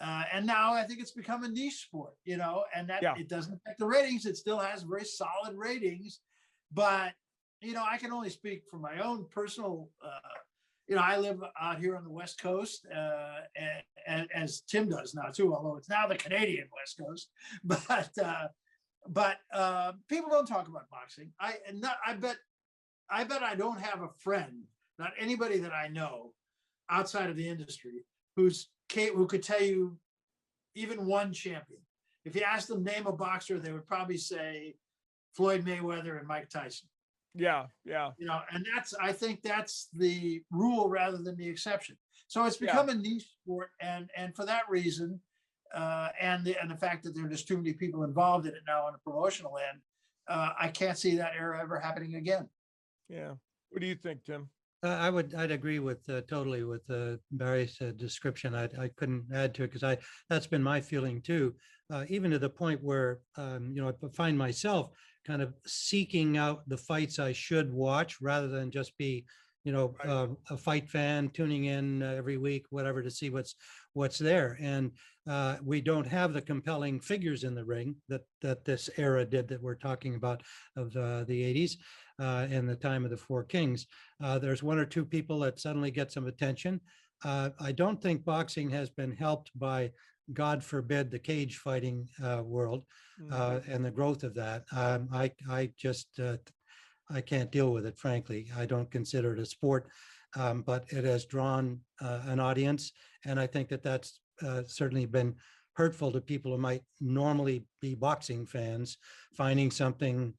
And now I think it's become a niche sport, and that it doesn't affect the ratings. It still has very solid ratings. But, I can only speak from my own personal, I live out here on the West Coast, and as Tim does now too, although it's now the Canadian West Coast. But people don't talk about boxing. I bet I don't have a friend, not anybody that I know outside of the industry who could tell you even one champion. If you ask them name a boxer, they would probably say Floyd Mayweather and Mike Tyson. Yeah. And I think that's the rule rather than the exception. So it's become a niche sport, and for that reason, and the fact that there are just too many people involved in it now on the promotional end, I can't see that era ever happening again. Yeah. What do you think, Tim? I'd agree with totally with Barry's description. I couldn't add to it because that's been my feeling too. Even to the point where I find myself kind of seeking out the fights I should watch rather than just be a fight fan tuning in every week, whatever, to see what's there. And we don't have the compelling figures in the ring that this era did that we're talking about of the 80s. In the time of the Four Kings. There's one or two people that suddenly get some attention. I don't think boxing has been helped by, God forbid, the cage fighting world and the growth of that. I just I can't deal with it, frankly. I don't consider it a sport, but it has drawn an audience. And I think that's certainly been hurtful to people who might normally be boxing fans, finding something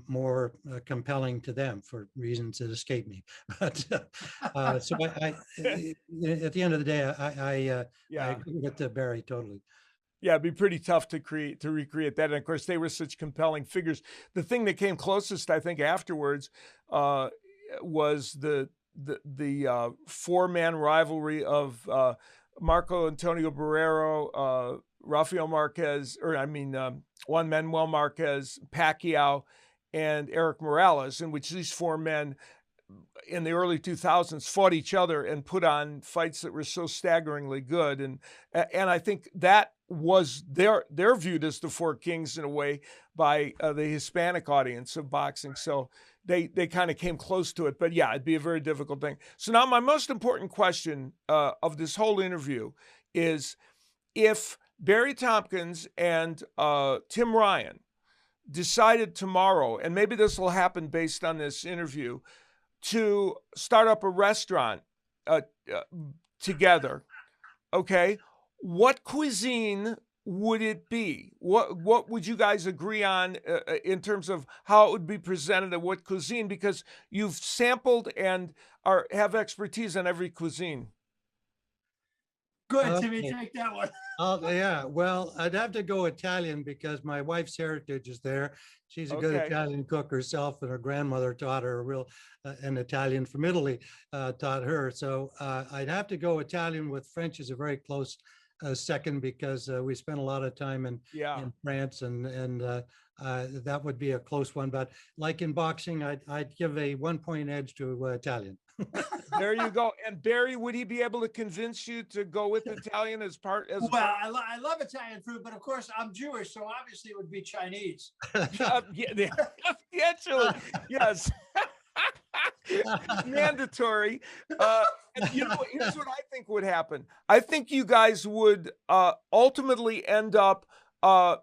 more compelling to them for reasons that escape me. But so I at the end of the day, I agree with Barry totally. Yeah, it'd be pretty tough to recreate that. And of course, they were such compelling figures. The thing that came closest, I think, afterwards was the four-man rivalry of Marco Antonio Barrero, Rafael Marquez, Juan Manuel Marquez, Pacquiao, and Eric Morales, in which these four men in the early 2000s fought each other and put on fights that were so staggeringly good. And I think that was they're viewed as the Four Kings in a way by the Hispanic audience of boxing. So they kind of came close to it. But yeah, it'd be a very difficult thing. So now my most important question of this whole interview is, if Barry Tompkins and Tim Ryan decided tomorrow, and maybe this will happen based on this interview, to start up a restaurant together, okay, what cuisine would it be? What would you guys agree on in terms of how it would be presented and what cuisine? Because you've sampled and have expertise in every cuisine. Go ahead, Timmy, take that one. Yeah, well, I'd have to go Italian because my wife's heritage is there. She's a good Italian cook herself, and her grandmother taught her an Italian from Italy taught her. So I'd have to go Italian, with French is a very close second, because we spent a lot of time in France, and that would be a close one. But like in boxing, I'd give a 1-point edge to Italian. There you go. And Barry, would he be able to convince you to go with Italian as part? I love Italian food, but of course I'm Jewish, so obviously it would be Chinese. Yes. Mandatory. Here's what I think would happen. I think you guys would ultimately end up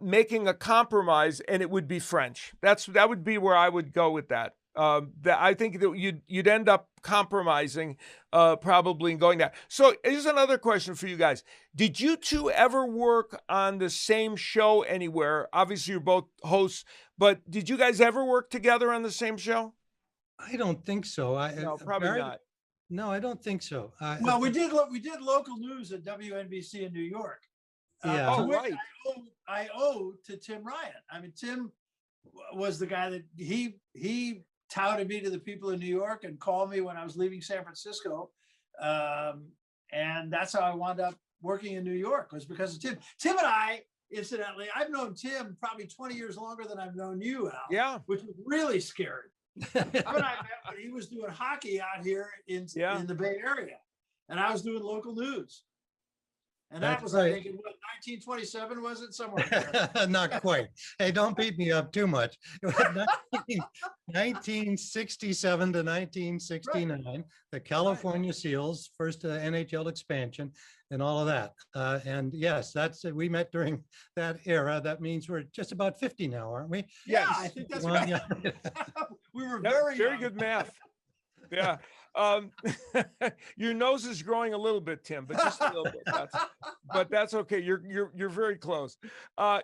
making a compromise, and it would be French. That would be where I would go with that. That I think that you'd end up compromising probably and going that. So here's another question for you guys. Did you two ever work on the same show anywhere? Obviously, you're both hosts, but did you guys ever work together on the same show? I don't think so. No, probably Barry- not. No, I don't think so. Well, we did local news at WNBC in New York. Yeah. Oh, To which right. I owe to Tim Ryan. I mean, Tim was the guy that he touted me to the people in New York and called me when I was leaving San Francisco. And that's how I wound up working in New York, was because of Tim. Tim and I, incidentally, I've known Tim probably 20 years longer than I've known you, Al. Yeah. Which was really scary. Tim and I met when he was doing hockey out here in the Bay Area, and I was doing local news. And that That's was, right. I think, in what, 1927, was it? Somewhere there. Not quite. Hey, don't beat me up too much. It was 1967 to 1969, the California Seals, first NHL expansion and all of that. And yes, we met during that era. That means we're just about 50 now, aren't we? Yeah, I think that's right. Yeah. We were Very young. good math. Yeah. Your nose is growing a little bit, Tim, but just a little bit. But that's okay. You're very close.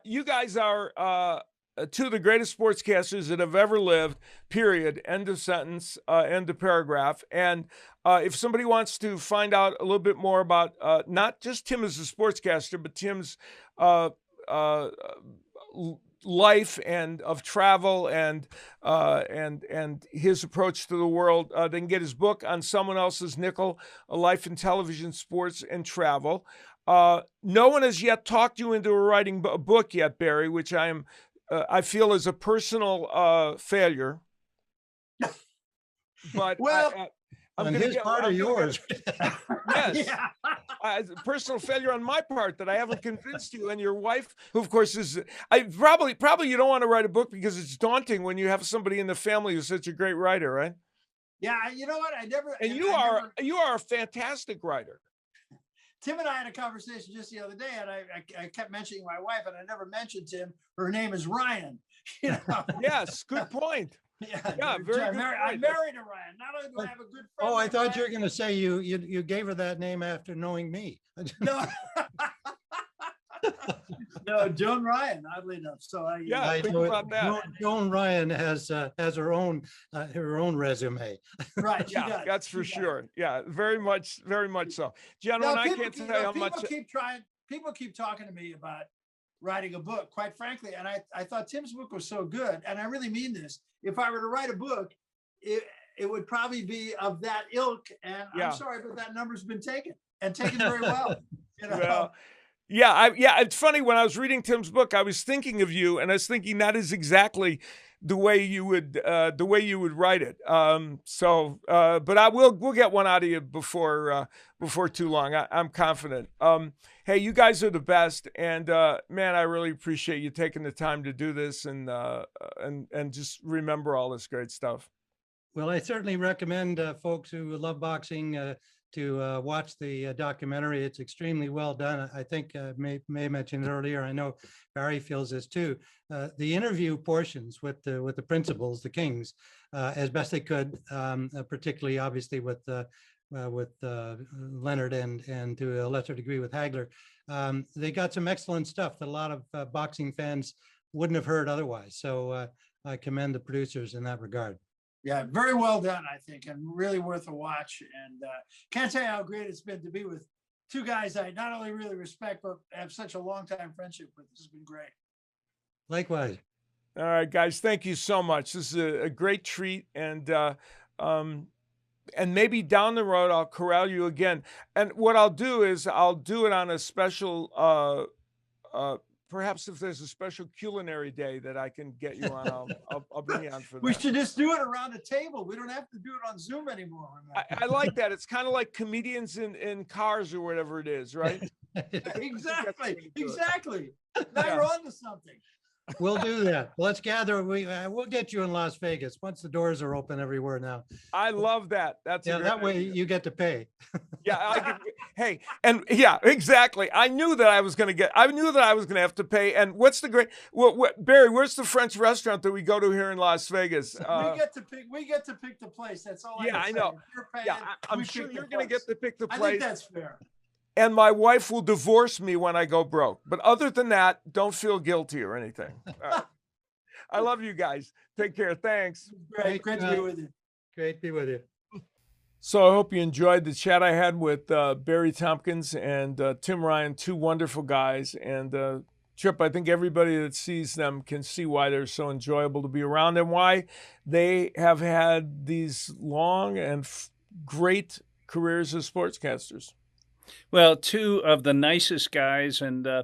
You guys are two of the greatest sportscasters that have ever lived, period. End of sentence, end of paragraph. And if somebody wants to find out a little bit more about not just Tim as a sportscaster, but Tim's life and of travel and his approach to the world, they can get his book On Someone Else's Nickel, A Life in Television, Sports, and Travel. No one has yet talked you into writing a book yet, Barry, which I feel is a personal failure. But Well, On his part or yours? Yes. Yeah. Personal failure on my part that I haven't convinced you, and your wife, who of course is, probably you don't want to write a book because it's daunting when you have somebody in the family who's such a great writer, right? Yeah, you know what? And you are a fantastic writer. Tim and I had a conversation just the other day, and I kept mentioning my wife, and I never mentioned Tim. Her name is Ryan. You know? Yes, good point. Yeah, very good I'm point. married to Ryan. Not only do I have a good friend. Oh, I named thought you were Ryan- going to say you gave her that name after knowing me. No. No, Joan Ryan, oddly enough. So Yeah. I think know about that. Joan Ryan has her own resume. right. She Yeah, does. that's for She does. sure. Yeah, very much so. Gentlemen, No, I can't tell you how much. People keep talking to me about writing a book, quite frankly. And I thought Tim's book was so good. And I really mean this. If I were to write a book, it would probably be of that ilk. And Yeah. I'm sorry, but that number's been taken, and taken very well. You know? Well, yeah, it's funny, when I was reading Tim's book, I was thinking of you, and I was thinking that is exactly the way you would write it. But we'll get one out of you before too long. I'm confident. Hey, you guys are the best, and man, I really appreciate you taking the time to do this and just remember all this great stuff. Well, I certainly recommend folks who love boxing to watch the documentary. It's extremely well done. I think may mentioned it earlier. I know Barry feels this too. The interview portions with the principals, the Kings, as best they could, particularly obviously with Leonard and to a lesser degree with Hagler. They got some excellent stuff that a lot of boxing fans wouldn't have heard otherwise. So I commend the producers in that regard. Yeah, very well done, I think, and really worth a watch. And can't tell you how great it's been to be with two guys I not only really respect, but have such a long time friendship with. This has been great. Likewise. All right, guys, thank you so much. This is a great treat, and maybe down the road I'll corral you again. And what I'll do is I'll do it on a special. Perhaps if there's a special culinary day that I can get you on, I'll bring you on for that. We should just do it around a table. We don't have to do it on Zoom anymore. I like that. It's kind of like comedians in cars or whatever it is, right? Exactly. do it. Exactly. Now Yeah. you're on to something. We'll do that. Let's gather. We'll get you in Las Vegas once the doors are open everywhere now. I love that. That's Yeah, that way you get to pay. Yeah. Hey, and yeah, exactly. I knew that I was going to have to pay. And what's the great, Barry, where's the French restaurant that we go to here in Las Vegas? We get to pick the place. That's all. Yeah, I know. If you're paying, Yeah, I'm sure you're going to get to pick the place. I think that's fair. And my wife will divorce me when I go broke. But other than that, don't feel guilty or anything. I love you guys. Take care. Thanks. Great to be with you. Great to be with you. So I hope you enjoyed the chat I had with Barry Tompkins and Tim Ryan, two wonderful guys. And Trip, I think everybody that sees them can see why they're so enjoyable to be around and why they have had these long and great careers as sportscasters. Well, two of the nicest guys. And, I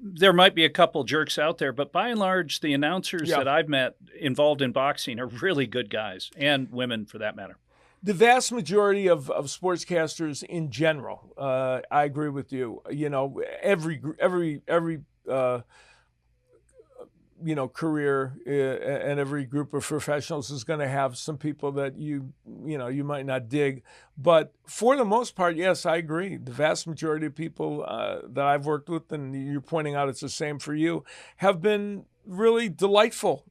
there might be a couple jerks out there, but by and large, the announcers that I've met involved in boxing are really good guys, and women for that matter. The vast majority of sportscasters in general, I agree with you. Every career and every group of professionals is going to have some people that you might not dig. But for the most part, yes, I agree. The vast majority of people that I've worked with, and you're pointing out it's the same for you, have been really delightful,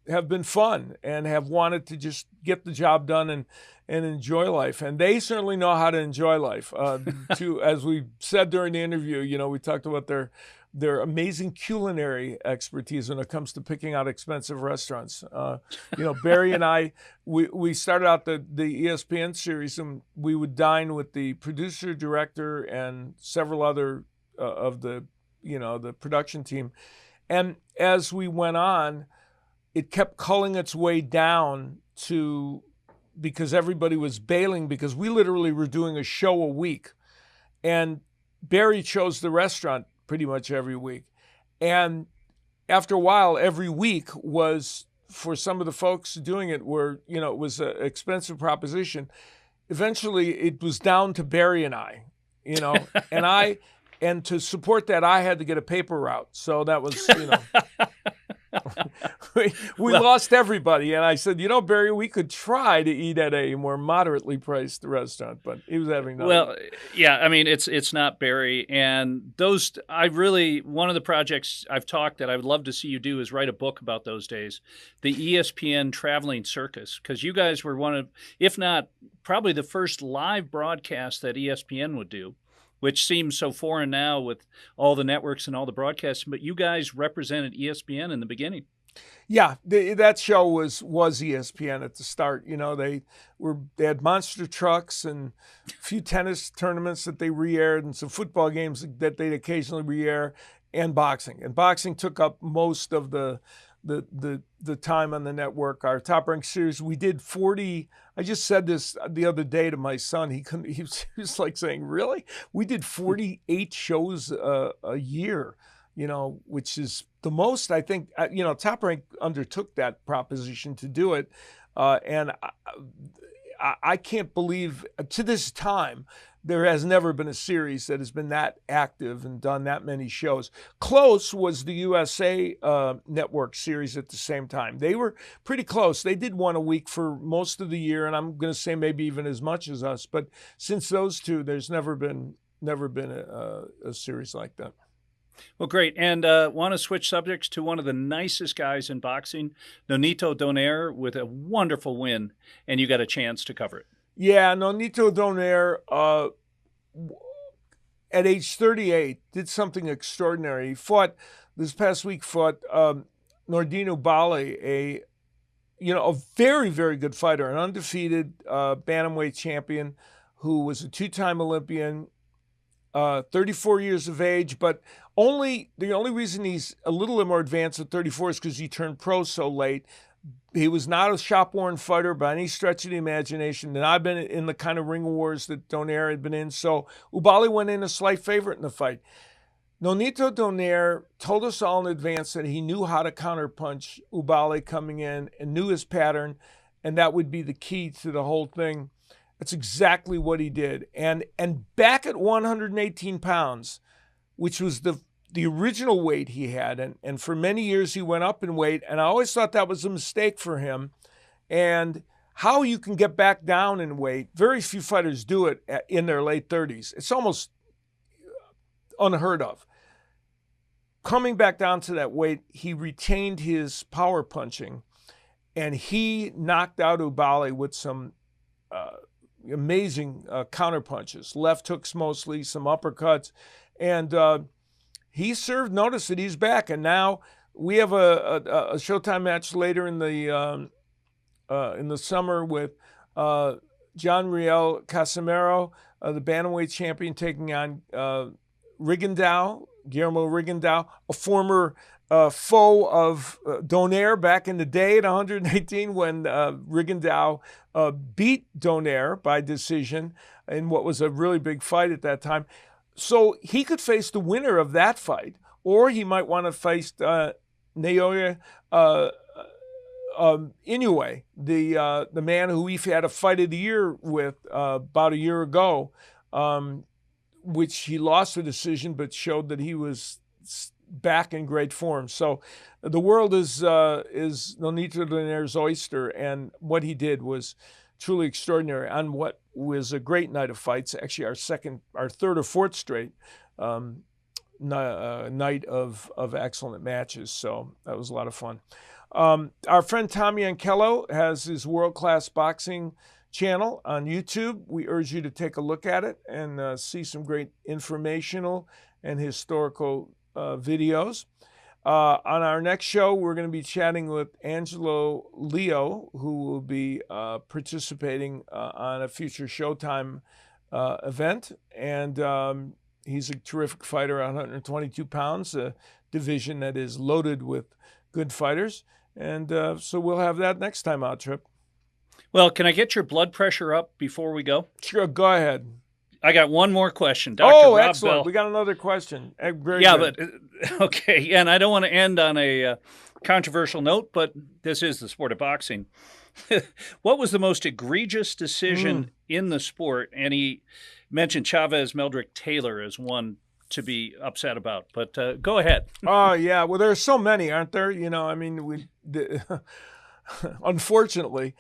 have been fun, and have wanted to just get the job done and enjoy life. And they certainly know how to enjoy life. As we said during the interview, we talked about their amazing culinary expertise when it comes to picking out expensive restaurants. Barry and I, we started out the ESPN series, and we would dine with the producer, director, and several other of the production team. And as we went on, it kept culling its way down because everybody was bailing, because we literally were doing a show a week. And Barry chose the restaurant pretty much every week. And after a while, every week was, for some of the folks doing it, it was an expensive proposition. Eventually, it was down to Barry and I, and to support that, I had to get a paper route. So that was, we lost everybody. And I said, Barry, we could try to eat at a more moderately priced restaurant, but he was having none. Well, yeah, I mean, it's not Barry. And one of the projects I've talked that I would love to see you do is write a book about those days, the ESPN traveling circus, because you guys were one of, if not probably the first live broadcast that ESPN would do, which seems so foreign now with all the networks and all the broadcasting, but you guys represented ESPN in the beginning. Yeah, that show was ESPN at the start. They had monster trucks and a few tennis tournaments that they re-aired, and some football games that they'd occasionally re-air, and boxing. And boxing took up most of the time on the network. Our Top Rank series, we did 40. I just said this the other day to my son. He was like saying, "Really? We did 48 shows a year." Which is the most, I think. Top Rank undertook that proposition to do it, and I can't believe to this time there has never been a series that has been that active and done that many shows. Close was the USA Network series at the same time. They were pretty close. They did one a week for most of the year, and I'm going to say maybe even as much as us. But since those two, there's never been a series like that. Well, great. And want to switch subjects to one of the nicest guys in boxing, Nonito Donaire, with a wonderful win, and you got a chance to cover it. Yeah, Nonito Donaire, at age 38, did something extraordinary. He fought Nordine Ubali, a very, very good fighter, an undefeated bantamweight champion who was a two-time Olympian, 34 years of age, but the only reason he's a little more advanced at 34 is because he turned pro so late. He was not a shop-worn fighter by any stretch of the imagination, and I've been in the kind of ring wars that Donaire had been in, so Ubali went in a slight favorite in the fight. Nonito Donaire told us all in advance that he knew how to counterpunch Ubali coming in and knew his pattern, and that would be the key to the whole thing. That's exactly what he did. And back at 118 pounds, which was the the original weight he had. And for many years he went up in weight, and I always thought that was a mistake for him. And how you can get back down in weight, very few fighters do it in their late 30s. It's almost unheard of. Coming back down to that weight, he retained his power punching, and he knocked out Ubali with some amazing counter punches, left hooks mostly, some uppercuts, and he served notice that he's back. And now we have a Showtime match later in the summer with John Riel Casimiro, the bantamweight champion, taking on Guillermo Rigondeaux, a former foe of Donaire back in the day at 118 when Rigondeaux beat Donaire by decision in what was a really big fight at that time. So he could face the winner of that fight, or he might want to face Naoya Inoue, the man who we've had a fight of the year with about a year ago, which he lost the decision but showed that he was back in great form. So the world is Nonito Donaire's oyster, and what he did was truly extraordinary on what was a great night of fights. Actually, our third or fourth straight night of excellent matches. So that was a lot of fun. Our friend Tom Yankello has his world-class boxing channel on YouTube. We urge you to take a look at it and see some great informational and historical videos. On our next show, we're going to be chatting with Angelo Leo, who will be participating on a future Showtime event. And he's a terrific fighter at 122 pounds, a division that is loaded with good fighters. And so we'll have that next time out, Trip. Well, can I get your blood pressure up before we go? Sure, go ahead. I got one more question. Dr. Oh, Rob excellent. Bell. We got another question. Very yeah, good. but okay. And I don't want to end on a controversial note, but this is the sport of boxing. What was the most egregious decision in the sport? And he mentioned Chavez Meldrick Taylor as one to be upset about. But go ahead. Oh, yeah. Well, there are so many, aren't there? You know, I mean, unfortunately.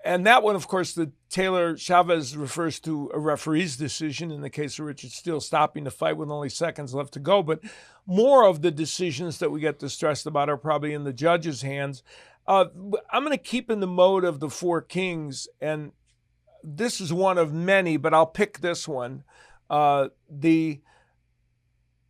And that one, of course, the Taylor Chavez refers to a referee's decision in the case of Richard Steele stopping the fight with only seconds left to go. But more of the decisions that we get distressed about are probably in the judge's hands. I'm going to keep in the mode of the Four Kings, and this is one of many, but I'll pick this one. The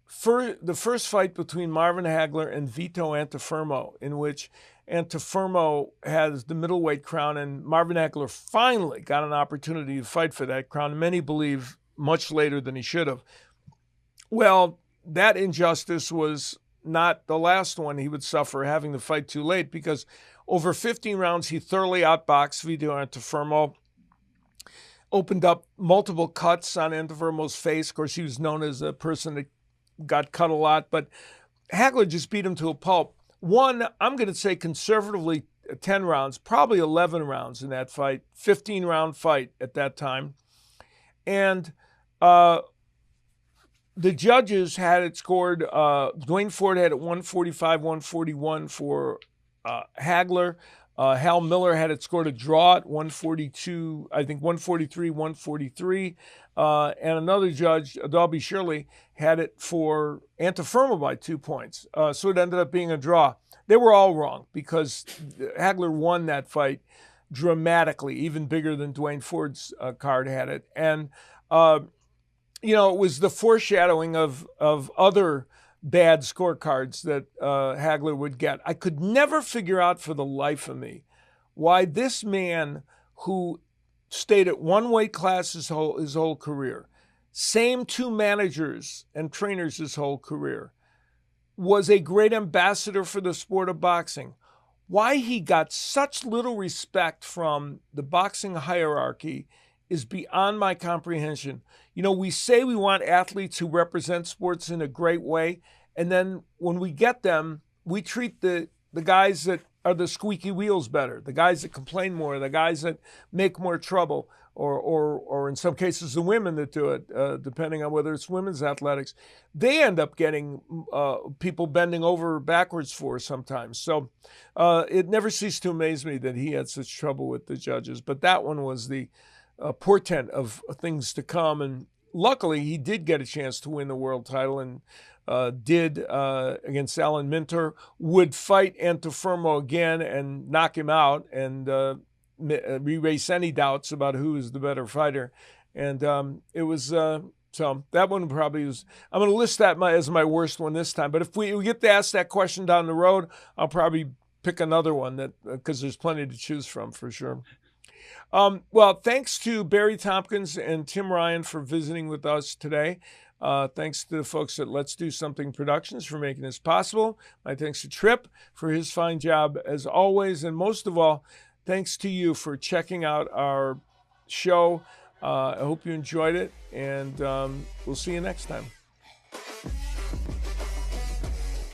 first fight between Marvin Hagler and Vito Antuofermo, in which Antuofermo has the middleweight crown, and Marvin Hagler finally got an opportunity to fight for that crown. Many believe much later than he should have. Well, that injustice was not the last one he would suffer, having the fight too late, because over 15 rounds he thoroughly outboxed Vito Antuofermo, opened up multiple cuts on Antuofermo's face. Of course, he was known as a person that got cut a lot, but Hagler just beat him to a pulp. One, I'm going to say conservatively 10 rounds, probably 11 rounds in that fight, 15-round fight at that time. And the judges had it scored, Dwayne Ford had it 145-141 for Hagler. Hal Miller had it scored a draw at 142, I think 143-143. And another judge, Adalby Shirley, had it for Antuofermo by 2 points. So it ended up being a draw. They were all wrong because Hagler won that fight dramatically, even bigger than Dwayne Ford's card had it. And, you know, it was the foreshadowing of other bad scorecards that Hagler would get. I could never figure out for the life of me why this man who stayed at one weight class his whole career, same two managers and trainers his whole career, was a great ambassador for the sport of boxing. Why he got such little respect from the boxing hierarchy is beyond my comprehension. You know, we say we want athletes who represent sports in a great way, and then when we get them, we treat the guys that are the squeaky wheels better, the guys that complain more, the guys that make more trouble. or in some cases the women that do it, depending on whether it's women's athletics, they end up getting people bending over backwards for sometimes. So it never ceased to amaze me that he had such trouble with the judges. But that one was the portent of things to come. And luckily, he did get a chance to win the world title and did against Alan Minter, would fight Antuofermo again and knock him out and erase any doubts about who is the better fighter. And it was, so that one probably was, I'm going to list that as my worst one this time. But if we get to ask that question down the road, I'll probably pick another one that because there's plenty to choose from for sure. Well, thanks to Barry Tompkins and Tim Ryan for visiting with us today. Thanks to the folks at Let's Do Something Productions for making this possible. My thanks to Tripp for his fine job as always. And most of all, thanks to you for checking out our show. I hope you enjoyed it, and we'll see you next time.